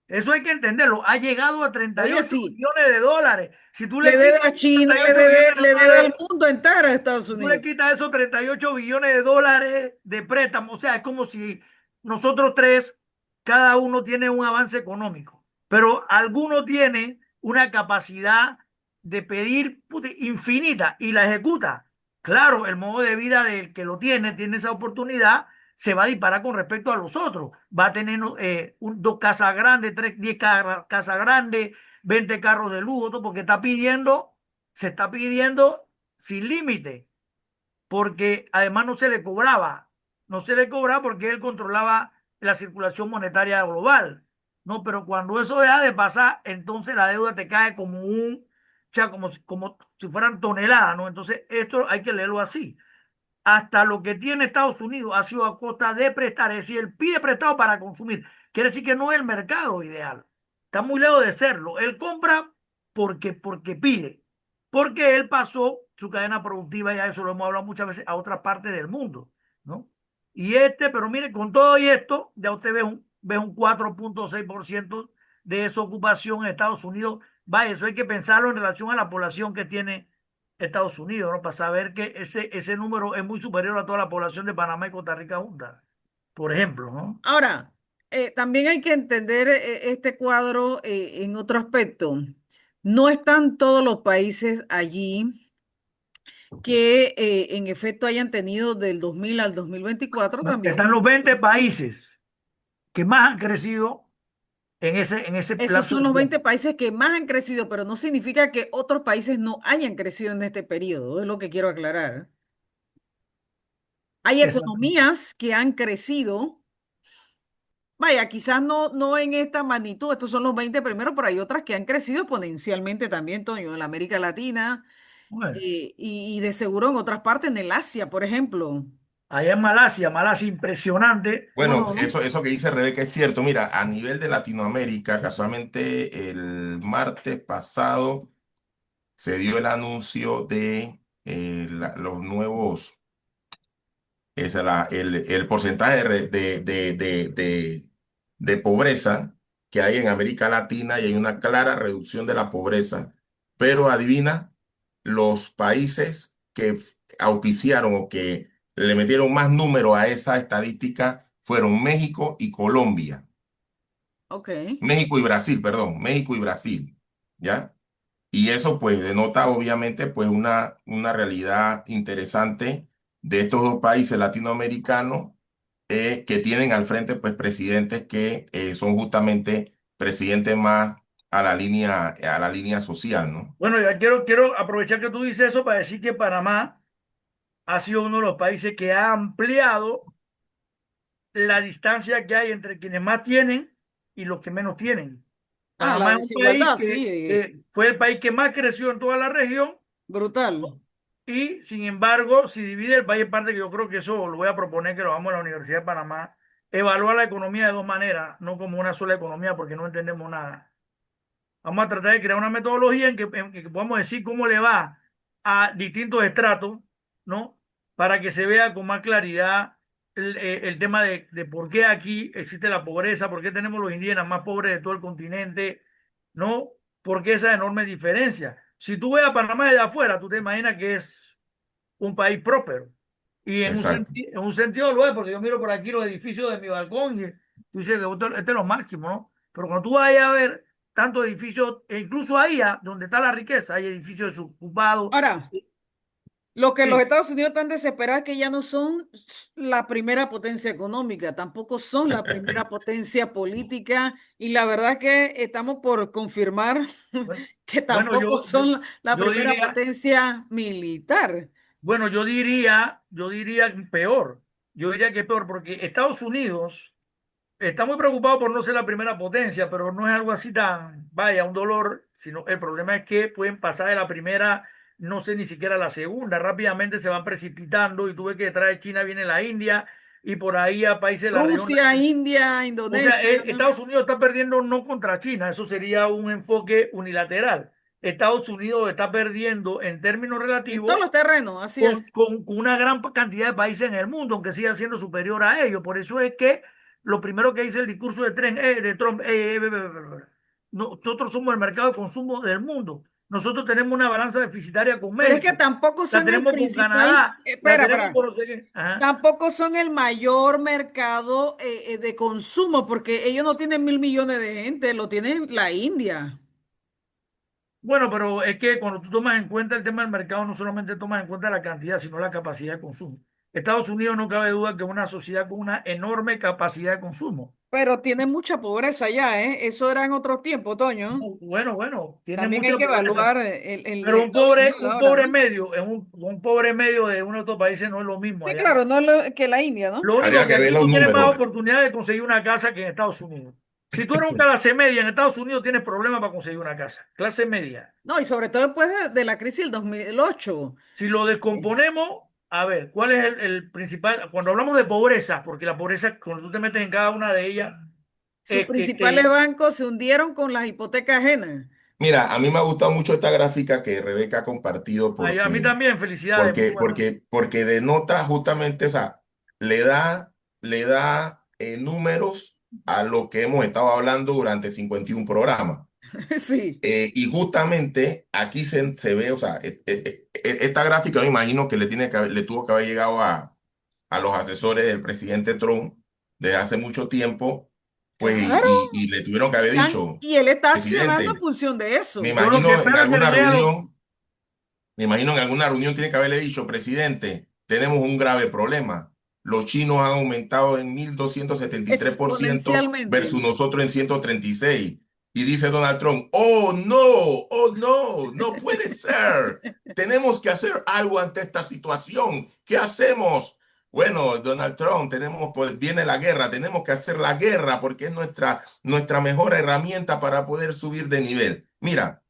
Eso hay que entenderlo. Ha llegado a Oye, 38 sí, billones de dólares. Si tú le le debe quitas a China, 38 billones de le debe al dólares, mundo entero a Estados si tú le Unidos. quitas esos 38 billones de dólares de préstamo, o sea, es como si nosotros tres, cada uno tiene un avance económico, pero alguno tiene una capacidad de pedir infinita y la ejecuta. Claro, el modo de vida del que lo tiene esa oportunidad, se va a disparar con respecto a los otros. Va a tener dos casas grandes, 10 casas grandes, 20 carros de lujo, todo porque se está pidiendo sin límite, porque además no se le cobraba porque él controlaba la circulación monetaria global, ¿no? Pero cuando eso deja de pasar, entonces la deuda te cae como o sea, como si fueran toneladas, ¿no? Entonces esto hay que leerlo así. Hasta lo que tiene Estados Unidos ha sido a costa de prestar, es decir, él pide prestado para consumir. Quiere decir que no es el mercado ideal. Está muy lejos de serlo. Él compra porque pide, porque él pasó su cadena productiva, ya eso lo hemos hablado muchas veces, a otras partes del mundo, ¿no? Pero mire, con todo y esto, ya usted ve un 4,6% de desocupación en Estados Unidos. Vaya, eso hay que pensarlo en relación a la población que tiene Estados Unidos, ¿no? Para saber que ese número es muy superior a toda la población de Panamá y Costa Rica juntas, por ejemplo, ¿no? Ahora, también hay que entender este cuadro en otro aspecto. No están todos los países allí que en efecto hayan tenido del 2000 al 2024 No, también. están los 20 países que más han crecido en ese Esos lapso son de los 20 tiempo. países que más han crecido, pero no significa que otros países no hayan crecido en este periodo, es lo que quiero aclarar. Hay Exactamente. economías que han crecido, vaya, quizás no en esta magnitud, estos son los 20 primeros, pero hay otras que han crecido exponencialmente también, Toño, en la América Latina Bueno, y de seguro en otras partes, en el Asia, por ejemplo. allá en Malasia impresionante. ¿Cómo Bueno, no? eso que dice Rebeca es cierto. Mira, a nivel de Latinoamérica, casualmente el martes pasado se dio el anuncio de los nuevos, el porcentaje de pobreza que hay en América Latina y hay una clara reducción de la pobreza. Pero adivina, los países que auspiciaron o que le metieron más número a esa estadística fueron México y Colombia. Ok. México y Brasil, perdón, México y Brasil, ¿ya? Y eso pues denota obviamente pues una realidad interesante de estos dos países latinoamericanos que tienen al frente pues presidentes que son justamente presidentes más a la línea social, ¿no? Bueno, ya quiero aprovechar que tú dices eso para decir que Panamá ha sido uno de los países que ha ampliado la distancia que hay entre quienes más tienen y los que menos tienen. Ah, la Panamá es un país desigualdad, sí, que fue el país que más creció en toda la región, brutal. y sin embargo, si divide el país en parte, que yo creo que eso lo voy a proponer que lo hagamos en la Universidad de Panamá, evaluar la economía de dos maneras, no como una sola economía porque no entendemos nada. Vamos a tratar de crear una metodología en que podamos decir cómo le va a distintos estratos, ¿no? Para que se vea con más claridad el tema de por qué aquí existe la pobreza, por qué tenemos los indígenas más pobres de todo el continente, ¿no? ¿Por qué esa enorme diferencia? Si tú ves a Panamá desde afuera, tú te imaginas que es un país próspero. Y Exacto. en un sentido lo es, porque yo miro por aquí los edificios de mi balcón y tú dices que este es lo máximo, ¿no? Pero cuando tú vayas a ver tantos edificios, e incluso ahí donde está la riqueza, hay edificios desocupados. Ahora, lo que los Sí, Estados Unidos están desesperados es que ya no son la primera potencia económica, tampoco son la primera potencia política y la verdad es que estamos por confirmar bueno, que bueno, tampoco son la yo primera diría, potencia militar. bueno, yo diría peor. Yo diría que es peor porque Estados Unidos está muy preocupado por no ser la primera potencia, pero no es algo así tan, vaya, un dolor, sino el problema es que pueden pasar de la primera, no sé, ni siquiera la segunda, rápidamente se van precipitando y tú ves que detrás de China viene la India y por ahí a países de la región. Rusia, India, O sea, Indonesia. Estados Unidos está perdiendo no contra China, eso sería un enfoque unilateral. Estados Unidos está perdiendo en términos En todos relativos los terrenos, así con, es. con una gran cantidad de países en el mundo, aunque siga siendo superior a ellos. Por eso es que lo primero que dice el discurso de Trump, nosotros somos el mercado de consumo del mundo. Nosotros tenemos una balanza deficitaria con Pero es que México, tampoco la son el tenemos con principal, Canadá, la espera, tenemos espera, con no sé qué. Ajá. tampoco son el mayor mercado de consumo, porque ellos no tienen 1.000 millones de gente, lo tienen la India. Bueno, pero es que cuando tú tomas en cuenta el tema del mercado, no solamente tomas en cuenta la cantidad, sino la capacidad de consumo. Estados Unidos no cabe duda que es una sociedad con una enorme capacidad de consumo. Pero tienen mucha pobreza allá, ¿eh? Eso era en otro tiempo, Toño. Bueno, tiene También hay mucha que pobreza. evaluar el Pero Estados Unidos un ahora, pobre ¿no? medio, un pobre medio de uno de estos países no es lo mismo Sí, allá. claro, no que la India, ¿no? Lo único Habría que que ver aquí los tú tienes más números. oportunidad de conseguir una casa que en Estados Unidos. Si tú eres un clase media en Estados Unidos, tienes problemas para conseguir una casa. Clase media. No, y sobre todo después de la crisis del 2008. Si lo descomponemos, a ver, ¿cuál es el principal? Cuando hablamos de pobreza, porque la pobreza, cuando tú te metes en cada una de ellas, Sus principales este, bancos se hundieron con las hipotecas ajenas. Mira, a mí me ha gustado mucho esta gráfica que Rebeca ha compartido a mí también, felicidades, muy buena. porque denota justamente, o sea, le da números a lo que hemos estado hablando durante 51 programas. Sí, Y justamente aquí se ve, o sea, esta gráfica me imagino que le tuvo que haber llegado a los asesores del presidente Trump desde hace mucho tiempo, pues, claro. y le tuvieron que haber dicho, Y él está accionando en presidente, función de me eso. Yo lo que imagino en espero es que le alguna lea los... reunión, me imagino en alguna reunión tiene que haberle dicho, presidente, tenemos un grave problema. Los chinos han aumentado en 1.273% Exponencialmente. versus nosotros en 136. Y dice Donald Trump, oh no, no puede ser. Tenemos que hacer algo ante esta situación. ¿Qué hacemos? Bueno, Donald Trump, pues viene la guerra, tenemos que hacer la guerra porque es nuestra mejor herramienta para poder subir de nivel. Mira,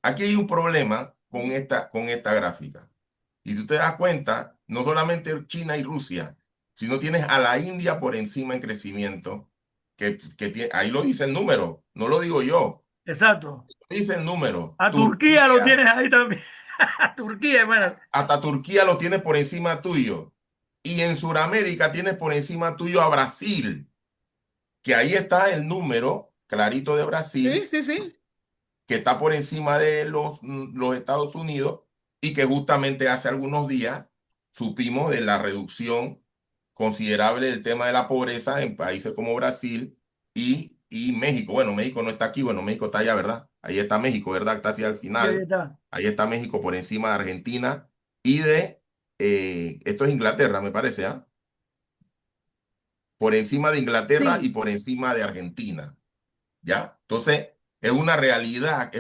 aquí hay un problema con esta gráfica. Y si tú te das cuenta, no solamente China y Rusia, sino tienes a la India por encima en crecimiento, ahí lo dice el número, no lo digo yo, Exacto. dice el número. A Turquía lo Turquía, tienes ahí también. A Turquía, hermano. hasta Turquía lo tienes por encima tuyo. Y en Sudamérica tienes por encima tuyo a Brasil, que ahí está el número clarito de Sí, Brasil, sí, sí. que está por encima de los Estados Unidos y que justamente hace algunos días supimos de la reducción considerable del tema de la pobreza en países como Brasil y México. Bueno, México no está aquí, bueno, México está allá, ¿verdad? Ahí está México, ¿verdad? Está hacia el Y ahí final. está. Ahí está México por encima de Argentina y esto es Inglaterra, me parece, ¿ah? Por encima de Inglaterra y Sí. por encima de Argentina. ¿Ya? Entonces, es una realidad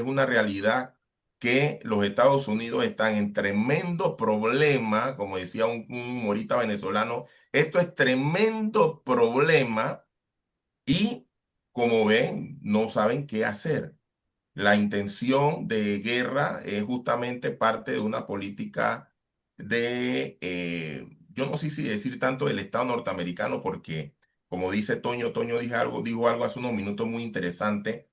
que los Estados Unidos están en tremendo problema, como decía un humorista venezolano, esto es tremendo problema y, como ven, no saben qué hacer. La intención de guerra es justamente parte de una política yo no sé si decir tanto del Estado norteamericano, porque, como dice Toño dijo algo hace unos minutos muy interesante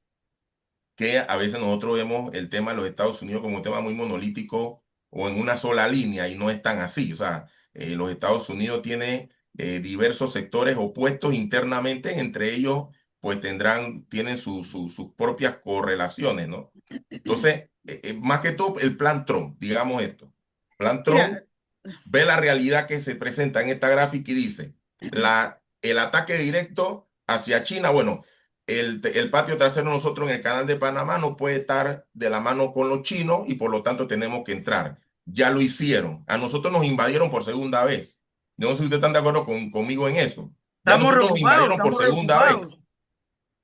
que a veces nosotros vemos el tema de los Estados Unidos como un tema muy monolítico o en una sola línea y no es tan así. O sea, los Estados Unidos tiene diversos sectores opuestos internamente, entre ellos pues tienen sus propias correlaciones, ¿no? Entonces, más que todo, el plan Trump, digamos esto. Plan Trump Mira, ve la realidad que se presenta en esta gráfica y dice, el ataque directo hacia China, bueno, el patio trasero nosotros en el canal de Panamá no puede estar de la mano con los chinos y por lo tanto tenemos que entrar. Ya lo hicieron. A nosotros nos invadieron por segunda vez. Yo no sé si ustedes están de acuerdo conmigo en eso. Ya Estamos nosotros nos reocupados, invadieron por estamos segunda vez. reocupados.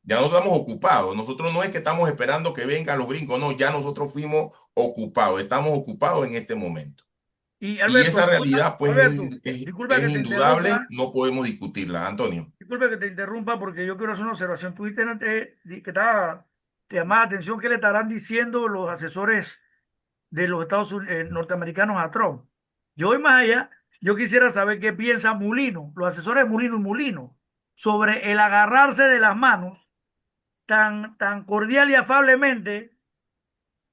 Ya nosotros estamos ocupados. Nosotros no es que estamos esperando que vengan los gringos, no, ya nosotros fuimos ocupados. Estamos ocupados en este momento. Y Y Alberto, esa realidad, pues, Alberto, disculpa es que te indudable, interrumpa, no podemos discutirla, Antonio. disculpa que te interrumpa porque yo quiero hacer una observación. Tuviste antes que te llamaba la atención qué le estarán diciendo los asesores de los Estados Unidos, norteamericanos a Trump. Yo voy más allá, yo quisiera saber qué piensa Mulino, los asesores de Mulino y Mulino, sobre el agarrarse de las manos tan cordial y afablemente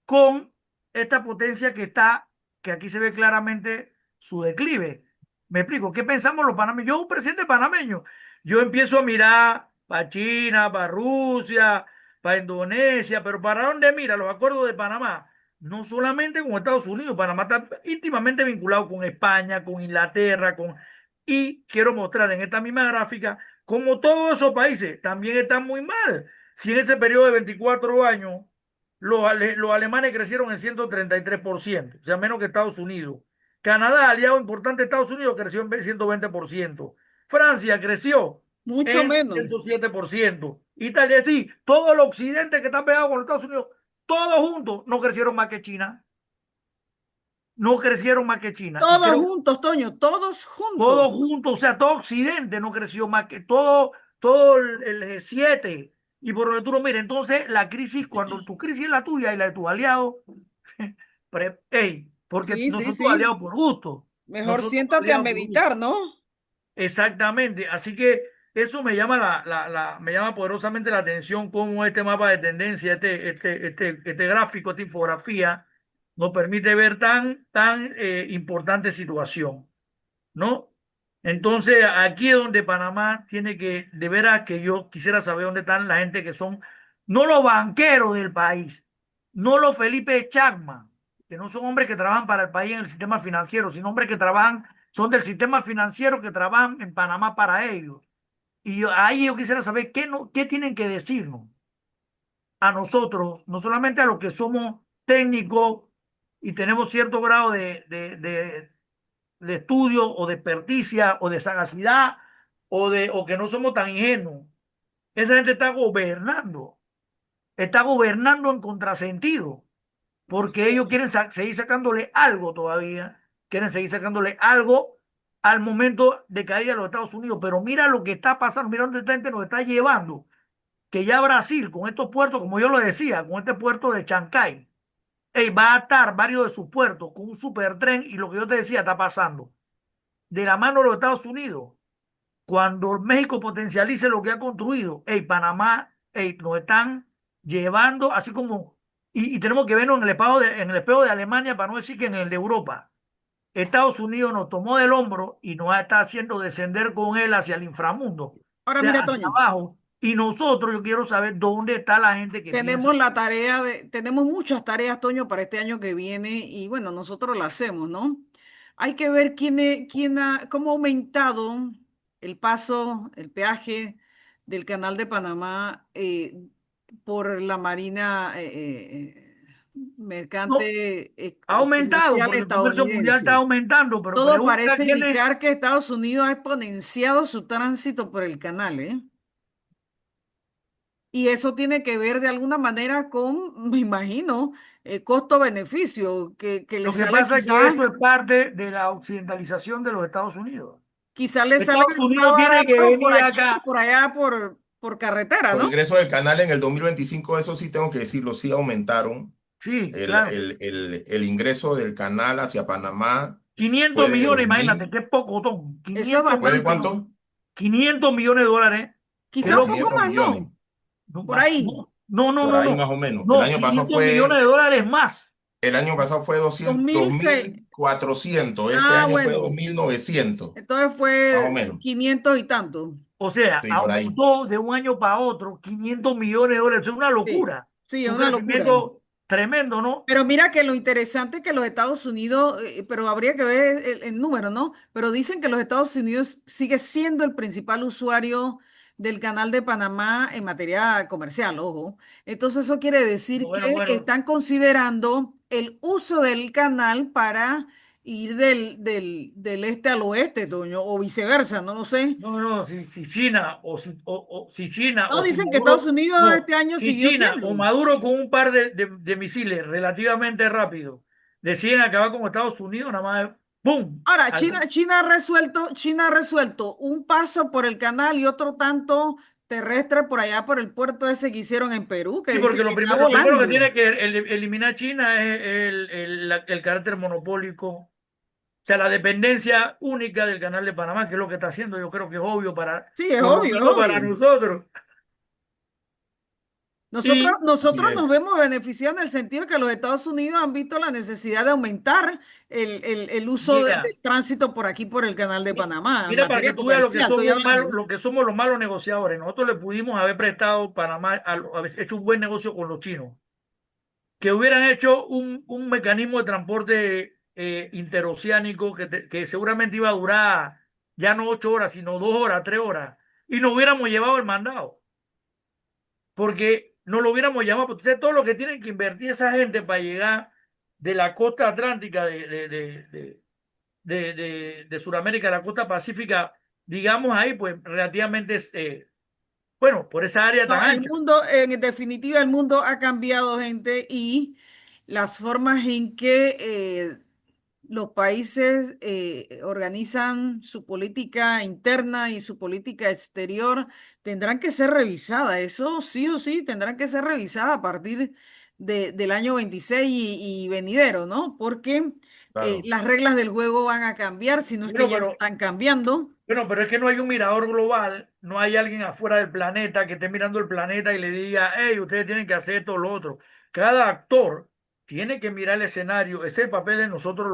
con esta potencia que aquí se ve claramente su declive. Me explico, ¿qué pensamos los panameños? Yo, un presidente panameño, yo empiezo a mirar para China, para Rusia, para Indonesia, pero ¿para dónde mira? Los acuerdos de Panamá, no solamente con Estados Unidos, Panamá está íntimamente vinculado con España, con Inglaterra, y quiero mostrar en esta misma gráfica cómo todos esos países también están muy mal. Si en ese periodo de 24 años los alemanes crecieron en 133%, o sea, menos que Estados Unidos. Canadá, aliado importante de Estados Unidos, creció en 120%. Francia creció Mucho en menos. 107%. Italia, sí, todo el occidente que está pegado con los Estados Unidos, todos juntos no crecieron más que China. No crecieron más que China. Y Todos creo juntos, Toño, todos todos juntos. juntos, o sea, todo Occidente no creció más que todo el G7. Y por donde tú lo mires, entonces la crisis, cuando tu crisis es la tuya y la de tus aliados, hey, porque Sí, no sí, son tus sí. aliados por gusto, no Mejor son tus siéntate a aliados por gusto. meditar, ¿no? Exactamente, así que eso me llama me llama poderosamente la atención cómo este mapa de tendencia, este gráfico, esta infografía, nos permite ver tan importante situación, ¿no? Entonces, aquí es donde Panamá tiene que, de veras que yo quisiera saber dónde están la gente que son, no los banqueros del país, no los Felipe Chapman, que no son hombres que trabajan para el país en el sistema financiero, sino hombres que trabajan, son del sistema financiero que trabajan en Panamá para ellos. Y ahí yo quisiera saber qué, no, qué tienen que decirnos a nosotros, no solamente a los que somos técnicos y tenemos cierto grado de estudio o de experticia o de sagacidad o que no somos tan ingenuos. Esa gente está gobernando en contrasentido, porque ellos quieren seguir sacándole algo todavía, quieren seguir sacándole algo al momento de caída de los Estados Unidos. Pero mira lo que está pasando, mira dónde esta gente nos está llevando, que ya Brasil con estos puertos, como yo lo decía, con este puerto de Chancay, va a atar varios de sus puertos con un supertren y lo que yo te decía está pasando de la mano de los Estados Unidos. Cuando México potencialice lo que ha construido, Panamá, nos están llevando, así como, y tenemos que vernos en el espejo de Alemania, para no decir que en el de Europa. Estados Unidos nos tomó del hombro y nos está haciendo descender con él hacia el inframundo, o Ahora sea, mira, hacia Toño, abajo. Y nosotros, yo quiero saber dónde está la gente que piensa. tenemos muchas tareas, Toño, para este año que viene y bueno, nosotros las hacemos, ¿no? Hay que ver cómo ha aumentado el paso, el peaje del Canal de Panamá por la Marina No, mercante ha aumentado, comercial porque el comercio mundial está estadounidense. aumentando, pero Todo pregunta parece quién es. indicar que Estados Unidos ha exponenciado su tránsito por el canal, ¿eh? Y eso tiene que ver de alguna manera con, me imagino, costo-beneficio, que le Lo que sale pasa es que eso es parte de la occidentalización de los Estados Unidos. quizás le sale Estados más Unidos tiene que barato por venir aquí que acá. por allá por carretera, Los ¿no? ingresos del canal en el 2025, eso sí tengo que decirlo, sí aumentaron. Sí, El, claro. el, el, el ingreso del canal hacia Panamá fue 500 de millones, dos imagínate, mil qué poco, Tom. Eso es 500 ¿Fue de bastante, millones. ¿no? cuánto? 500 millones de dólares. Que Quizás un lo, poco 500 más, millones, ¿no? Por ahí, no, por no, ahí no. más o menos. No, 500 millones de dólares más. El año pasado fue 200, 2006. 2.400, este Ah, año fue dos bueno, mil novecientos entonces más o fue menos. 500 y tanto. O sea, Sí, por ahí. aumentó de un año para otro 500 millones de dólares. Eso es una Sí, locura. sí, es Un una locura. crecimiento tremendo, ¿no? Pero mira que lo interesante es que los Estados Unidos, pero habría que ver el número, ¿no? Pero dicen que los Estados Unidos sigue siendo el principal usuario del canal de Panamá en materia comercial, ojo. Entonces eso quiere decir Bueno, que bueno. están considerando el uso del canal para ir del este al oeste, Toño, o viceversa, no lo sé. No, no, si China si China No, o si dicen que Estados Maduro, Unidos no, este año si siguió China o siendo. Maduro con un par de misiles relativamente rápido deciden acabar con Estados Unidos, nada más, ¡pum! Ahora, China ha resuelto un paso por el canal y otro tanto terrestre por allá por el puerto ese que hicieron en Perú, que Sí, dicen porque que está lo primero que volando. tiene que eliminar China es el carácter monopólico, o sea, la dependencia única del canal de Panamá, que es lo que está haciendo, yo creo que es obvio Sí, es por lo obvio, es menos para obvio. nosotros. Y Así Nosotros nos es, vemos beneficiados en el sentido de que los Estados Unidos han visto la necesidad de aumentar el uso mira, del tránsito por aquí, por el canal de Panamá, en mira para que materia tú veas lo que comercial, estoy somos malos, hablando. lo que somos los malos negociadores. Nosotros le pudimos haber prestado Panamá, haber hecho un buen negocio con los chinos, que hubieran hecho un mecanismo de transporte interoceánico que seguramente iba a durar ya no 8 horas, sino 2 horas, 3 horas, y nos hubiéramos llevado el mandado, porque no lo hubiéramos llamado, porque sé todo lo que tienen que invertir esa gente para llegar de la costa atlántica de Sudamérica a la costa pacífica, digamos ahí, pues relativamente, bueno, por esa área tan No, el ancha. mundo, en definitiva, el mundo ha cambiado, gente, y las formas en que los países organizan su política interna y su política exterior tendrán que ser revisadas. Eso sí o sí tendrán que ser revisadas a partir del año 26 y venidero, ¿no? Porque claro. las reglas del juego van a cambiar, si no es que Bueno, ya pero están cambiando. Bueno, pero es que no hay un mirador global, no hay alguien afuera del planeta que esté mirando el planeta y le diga, hey, ustedes tienen que hacer esto o lo otro. Cada actor tiene que mirar el escenario, ese es el papel de nosotros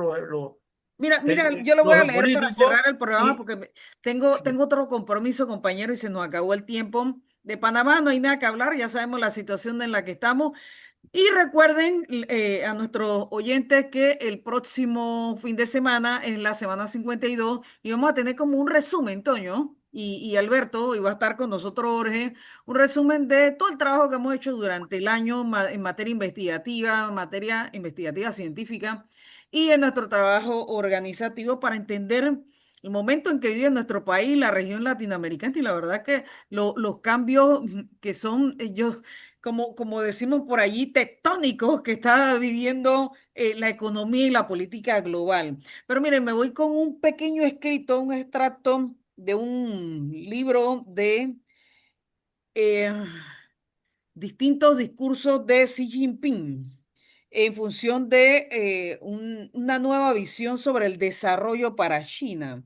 Mira, yo lo voy a los leer para políticos cerrar el programa y porque tengo otro compromiso, compañero, y se nos acabó el tiempo. De Panamá no hay nada que hablar, ya sabemos la situación en la que estamos. Y recuerden a nuestros oyentes que el próximo fin de semana, en la semana 52, y vamos a tener como un resumen, Toño y Alberto, y va a estar con nosotros Jorge, un resumen de todo el trabajo que hemos hecho durante el año en materia investigativa científica y en nuestro trabajo organizativo para entender el momento en que vive nuestro país, la región latinoamericana, y la verdad que los cambios que son ellos como decimos por allí, tectónicos que está viviendo la economía y la política global. Pero miren, me voy con un pequeño escrito, un extracto de un libro de eh, distintos discursos de Xi Jinping en función de una nueva visión sobre el desarrollo para China.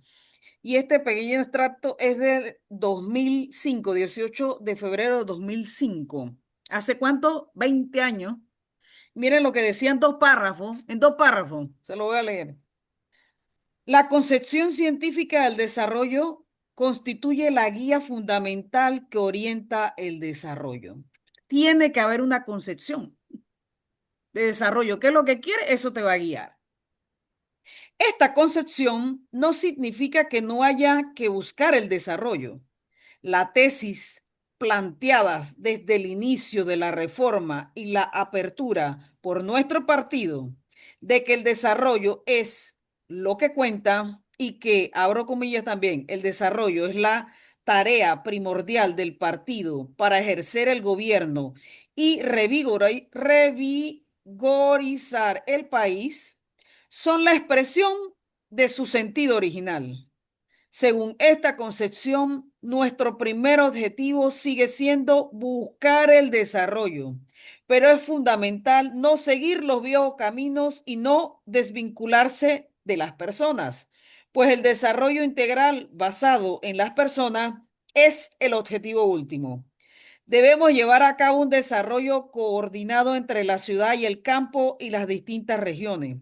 Y este pequeño extracto es del 2005, 18 de febrero de 2005. ¿Hace cuánto? 20 años. Miren lo que decían dos párrafos, en dos párrafos, se lo voy a leer. La concepción científica del desarrollo constituye la guía fundamental que orienta el desarrollo. Tiene que haber una concepción de desarrollo. ¿Qué es lo que quiere? Eso te va a guiar. Esta concepción no significa que no haya que buscar el desarrollo. La tesis planteada desde el inicio de la reforma y la apertura por nuestro partido de que el desarrollo es lo que cuenta y que, abro comillas también, el desarrollo es la tarea primordial del partido para ejercer el gobierno y revigorizar el país, son la expresión de su sentido original. Según esta concepción, nuestro primer objetivo sigue siendo buscar el desarrollo, pero es fundamental no seguir los viejos caminos y no desvincularse de las personas, pues el desarrollo integral basado en las personas es el objetivo último. Debemos llevar a cabo un desarrollo coordinado entre la ciudad y el campo y las distintas regiones.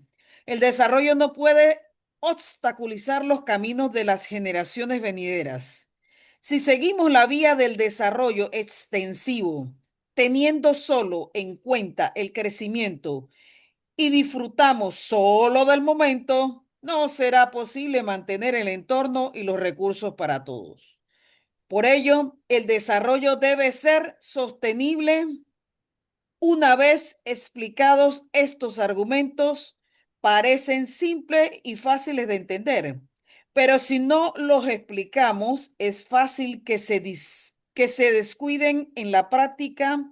El desarrollo no puede obstaculizar los caminos de las generaciones venideras. Si seguimos la vía del desarrollo extensivo, teniendo solo en cuenta el crecimiento y disfrutamos solo del momento, no será posible mantener el entorno y los recursos para todos. Por ello, el desarrollo debe ser sostenible. Una vez explicados estos argumentos, parecen simples y fáciles de entender, pero si no los explicamos, es fácil que se descuiden en la práctica,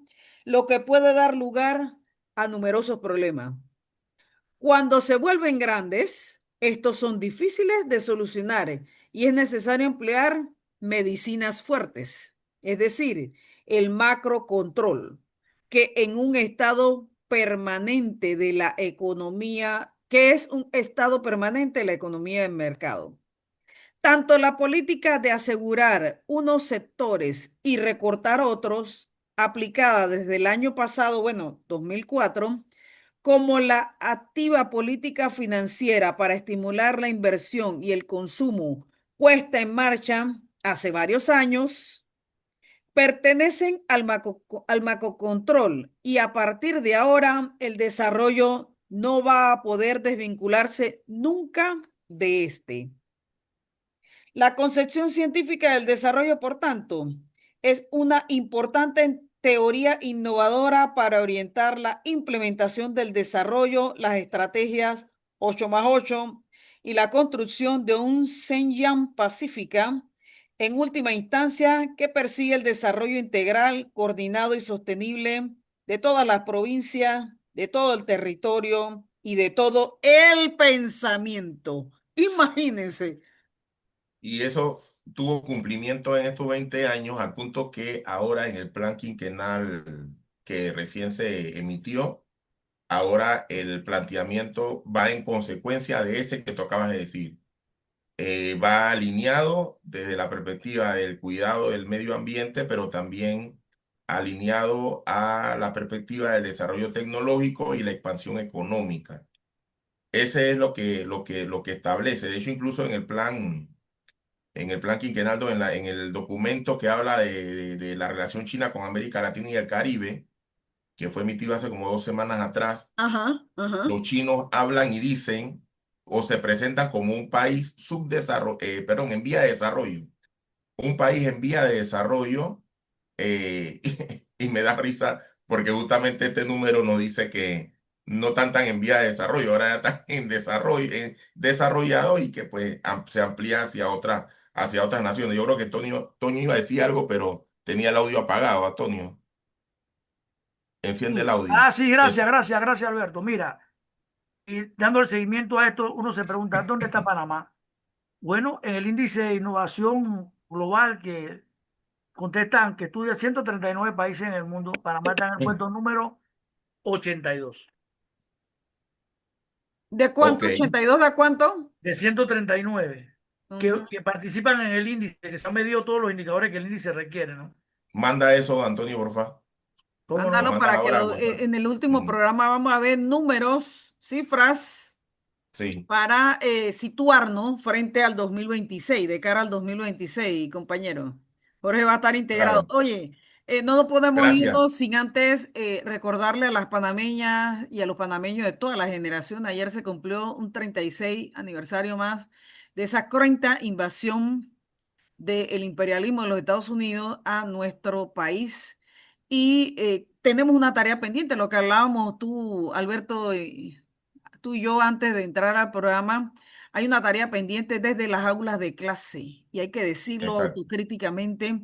lo que puede dar lugar a numerosos problemas. Cuando se vuelven grandes, estos son difíciles de solucionar y es necesario emplear medicinas fuertes, es decir, el macrocontrol, que en un estado permanente de la economía, que es un estado permanente de la economía del mercado. Tanto la política de asegurar unos sectores y recortar otros aplicada desde el año pasado, bueno, 2004, como la activa política financiera para estimular la inversión y el consumo puesta en marcha hace varios años, pertenecen al macrocontrol y a partir de ahora el desarrollo no va a poder desvincularse nunca de este. La concepción científica del desarrollo, por tanto, es una importante teoría innovadora para orientar la implementación del desarrollo, las estrategias 8+8 y la construcción de un Shenyang Pacífica, en última instancia, que persigue el desarrollo integral, coordinado y sostenible de todas las provincias, de todo el territorio y de todo el pensamiento. Imagínense. Y eso tuvo cumplimiento en estos 20 años al punto que ahora en el plan quinquenal que recién se emitió, ahora el planteamiento va en consecuencia de ese que tú acabas de decir. Va alineado desde la perspectiva del cuidado del medio ambiente, pero también alineado a la perspectiva del desarrollo tecnológico y la expansión económica. Ese es lo que establece. De hecho, incluso en el plan quinquenal, en el documento que habla de la relación China con América Latina y el Caribe, que fue emitido hace como 2 semanas atrás, Ajá, ajá. los chinos hablan y dicen o se presentan como un país perdón, en vía de desarrollo. Un país en vía de desarrollo, eh, y me da risa porque justamente este número nos dice que no están tan en vía de desarrollo, ahora ya están en desarrollo, desarrollado y que pues se amplía hacia otras naciones. Yo creo que Toño iba a decir algo, pero tenía el audio apagado, Antonio. Enciende el Sí. audio. Ah, sí, gracias, gracias, gracias, Alberto. Mira, y dando el seguimiento a esto, uno se pregunta, ¿dónde está Panamá? Bueno, en el índice de innovación global que contestan que estudia 139 países en el mundo, Panamá está en el puesto número 82 ¿De Ok, cuánto? ¿82 de cuánto? de 139 Ujú. que participan en el índice, que se han medido todos los indicadores que el índice requiere, ¿no? manda eso, Antonio, porfa. ¿Cómo Lo no? Mándalo mandas para que ahora al WhatsApp. en el último Ujú. programa vamos a ver números, cifras Sí, para situarnos frente al 2026, de cara al 2026, compañero. Jorge va a estar integrado. claro. Oye, no nos podemos irnos Gracias. sin antes recordarle a las panameñas y a los panameños de toda la generación. Ayer se cumplió un 36 aniversario más de esa cruenta invasión del imperialismo de los Estados Unidos a nuestro país. Y tenemos una tarea pendiente, lo que hablábamos tú, Alberto, tú y yo antes de entrar al programa. Hay una tarea pendiente desde las aulas de clase y hay que decirlo Exacto. autocríticamente.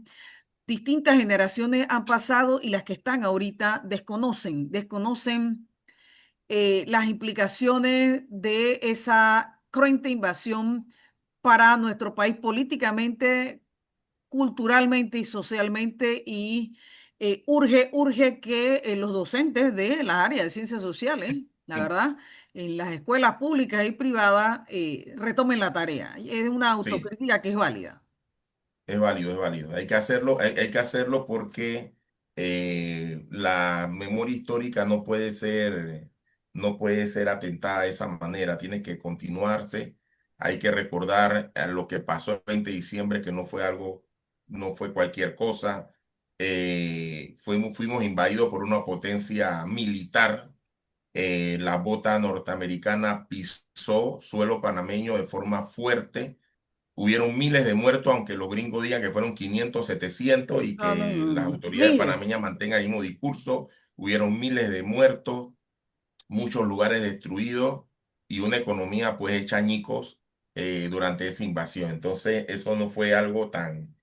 Distintas generaciones han pasado y las que están ahorita desconocen las implicaciones de esa cruenta invasión para nuestro país políticamente, culturalmente y socialmente y urge que los docentes de las áreas de ciencias sociales, la Sí, verdad, en las escuelas públicas y privadas retomen la tarea. Es una sí. autocrítica que es válida. Es válido, es válido. Hay que hacerlo, hay que hacerlo porque la memoria histórica no puede ser atentada de esa manera. Tiene que continuarse. Hay que recordar lo que pasó el 20 de diciembre, que no fue cualquier cosa. Fuimos invadidos por una potencia militar. La bota norteamericana pisó suelo panameño de forma fuerte. Hubieron miles de muertos, aunque los gringos digan que fueron 500, 700 y No, no, que no, las no. autoridades Miles. panameñas mantengan el mismo discurso. Hubieron miles de muertos, muchos lugares destruidos y una economía pues hecha añicos durante esa invasión. Entonces, eso no fue algo tan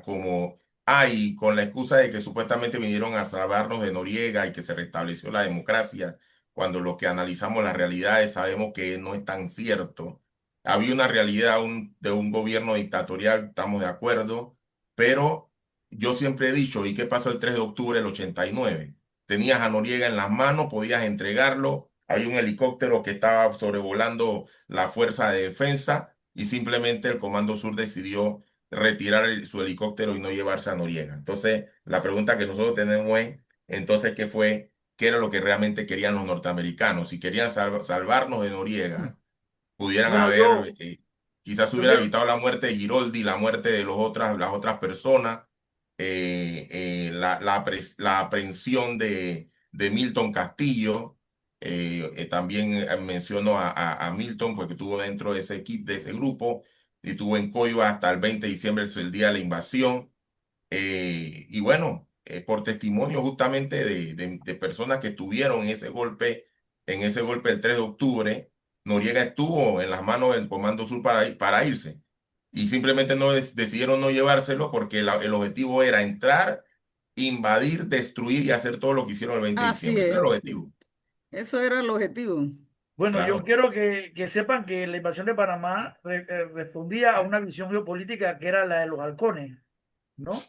como, ay, con la excusa de que supuestamente vinieron a salvarnos de Noriega y que se restableció la democracia, cuando lo que analizamos las realidades sabemos que no es tan cierto. Había una realidad de un gobierno dictatorial, estamos de acuerdo, pero yo siempre he dicho, ¿y qué pasó el 3 de octubre del 89? Tenías a Noriega en las manos, podías entregarlo. Hay un helicóptero que estaba sobrevolando la fuerza de defensa y simplemente el Comando Sur decidió retirar su helicóptero y no llevarse a Noriega. Entonces, la pregunta que nosotros tenemos es, entonces, ¿qué fue? ¿Qué era lo que realmente querían los norteamericanos? Si querían salvarnos de Noriega, pudieran Bueno, haber, quizás yo hubiera quiero, evitado la muerte de Giroldi, la muerte de las otras personas, la aprehensión de Milton Castillo. También menciono a Milton, porque estuvo dentro de ese equipo, de ese grupo, y estuvo en Coiba hasta el 20 de diciembre, el día de la invasión. Y bueno, por testimonio justamente de personas que estuvieron en ese golpe el 3 de octubre, Noriega estuvo en las manos del Comando Sur para irse. Y simplemente no decidieron no llevárselo porque el objetivo era entrar, invadir, destruir y hacer todo lo que hicieron el 20 de Así diciembre. Ese es. era el objetivo. Eso era el objetivo. bueno, yo Claro. quiero que sepan que la invasión de Panamá respondía a una visión geopolítica que era la de los halcones, ¿no?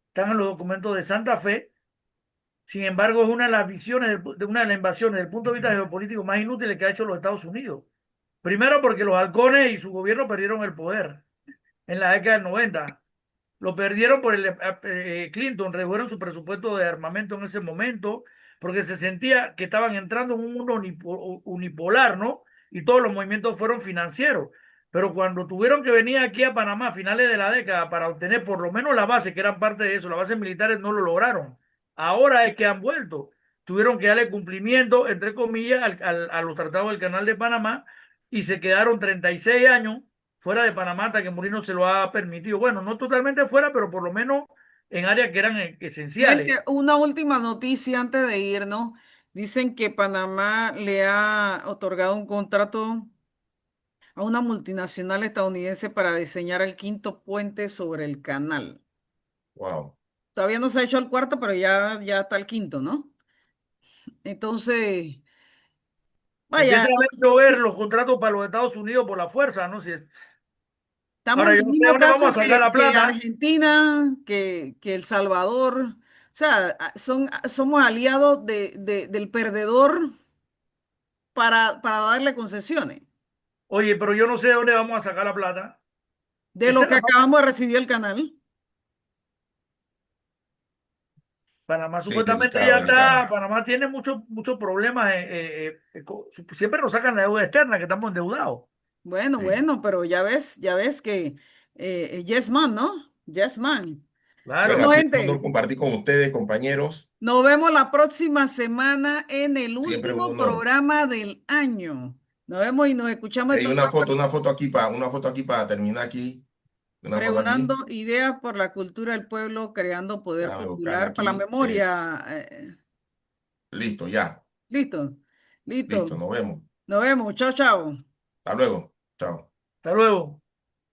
Están en los documentos de Santa Fe. Sin embargo, es una de las visiones, de una de las invasiones desde el punto de vista geopolítico más inútiles que ha hecho los Estados Unidos. Primero porque los halcones y su gobierno perdieron el poder en la década del 90. Lo perdieron por Clinton, redujeron su presupuesto de armamento en ese momento, porque se sentía que estaban entrando en un mundo unipolar, ¿no? Y todos los movimientos fueron financieros. Pero cuando tuvieron que venir aquí a Panamá a finales de la década para obtener por lo menos la base, que eran parte de eso, las bases militares no lo lograron. Ahora es que han vuelto. Tuvieron que darle cumplimiento, entre comillas, a los tratados del Canal de Panamá y se quedaron 36 años fuera de Panamá hasta que Mourinho se lo ha permitido. Bueno, no totalmente fuera, pero por lo menos en áreas que eran Gente, esenciales. una última noticia antes de irnos. Dicen que Panamá le ha otorgado un contrato a una multinacional estadounidense para diseñar el quinto puente sobre el canal. Wow. Todavía no se ha hecho el cuarto, pero ya está el quinto, ¿no? Entonces, vaya, Empiezan a ver llover los contratos para los Estados Unidos por la fuerza, ¿no? Si, estamos ahora en yo el no sé mismo dónde caso vamos a sacar la que plata. Argentina, que El Salvador. O sea, somos aliados del perdedor para darle concesiones. Oye, pero yo no sé de dónde vamos a sacar la plata. De Esa lo es que la parte. acabamos de recibir el canal. Panamá Sí, supuestamente delicado, ya delicado. está. Panamá tiene muchos problemas. Siempre nos sacan la deuda externa, que estamos endeudados. Bueno, Sí. bueno, pero ya ves que Yes Man, ¿no? Yes Man. Bueno, Claro. Bueno, ha sido un honor gente, compartir con ustedes, compañeros. nos vemos la próxima semana en el Siempre un último honor. programa del año. Nos vemos y nos escuchamos el Hay próximo una foto aquí para terminar aquí. Una foto pregonando aquí. ideas por la cultura del pueblo, creando poder Déjame buscarla popular para la aquí. Es memoria. listo, ya. Listo, listo. Listo, nos vemos. Nos vemos. Chao, chao. Hasta luego. Chao. Hasta luego.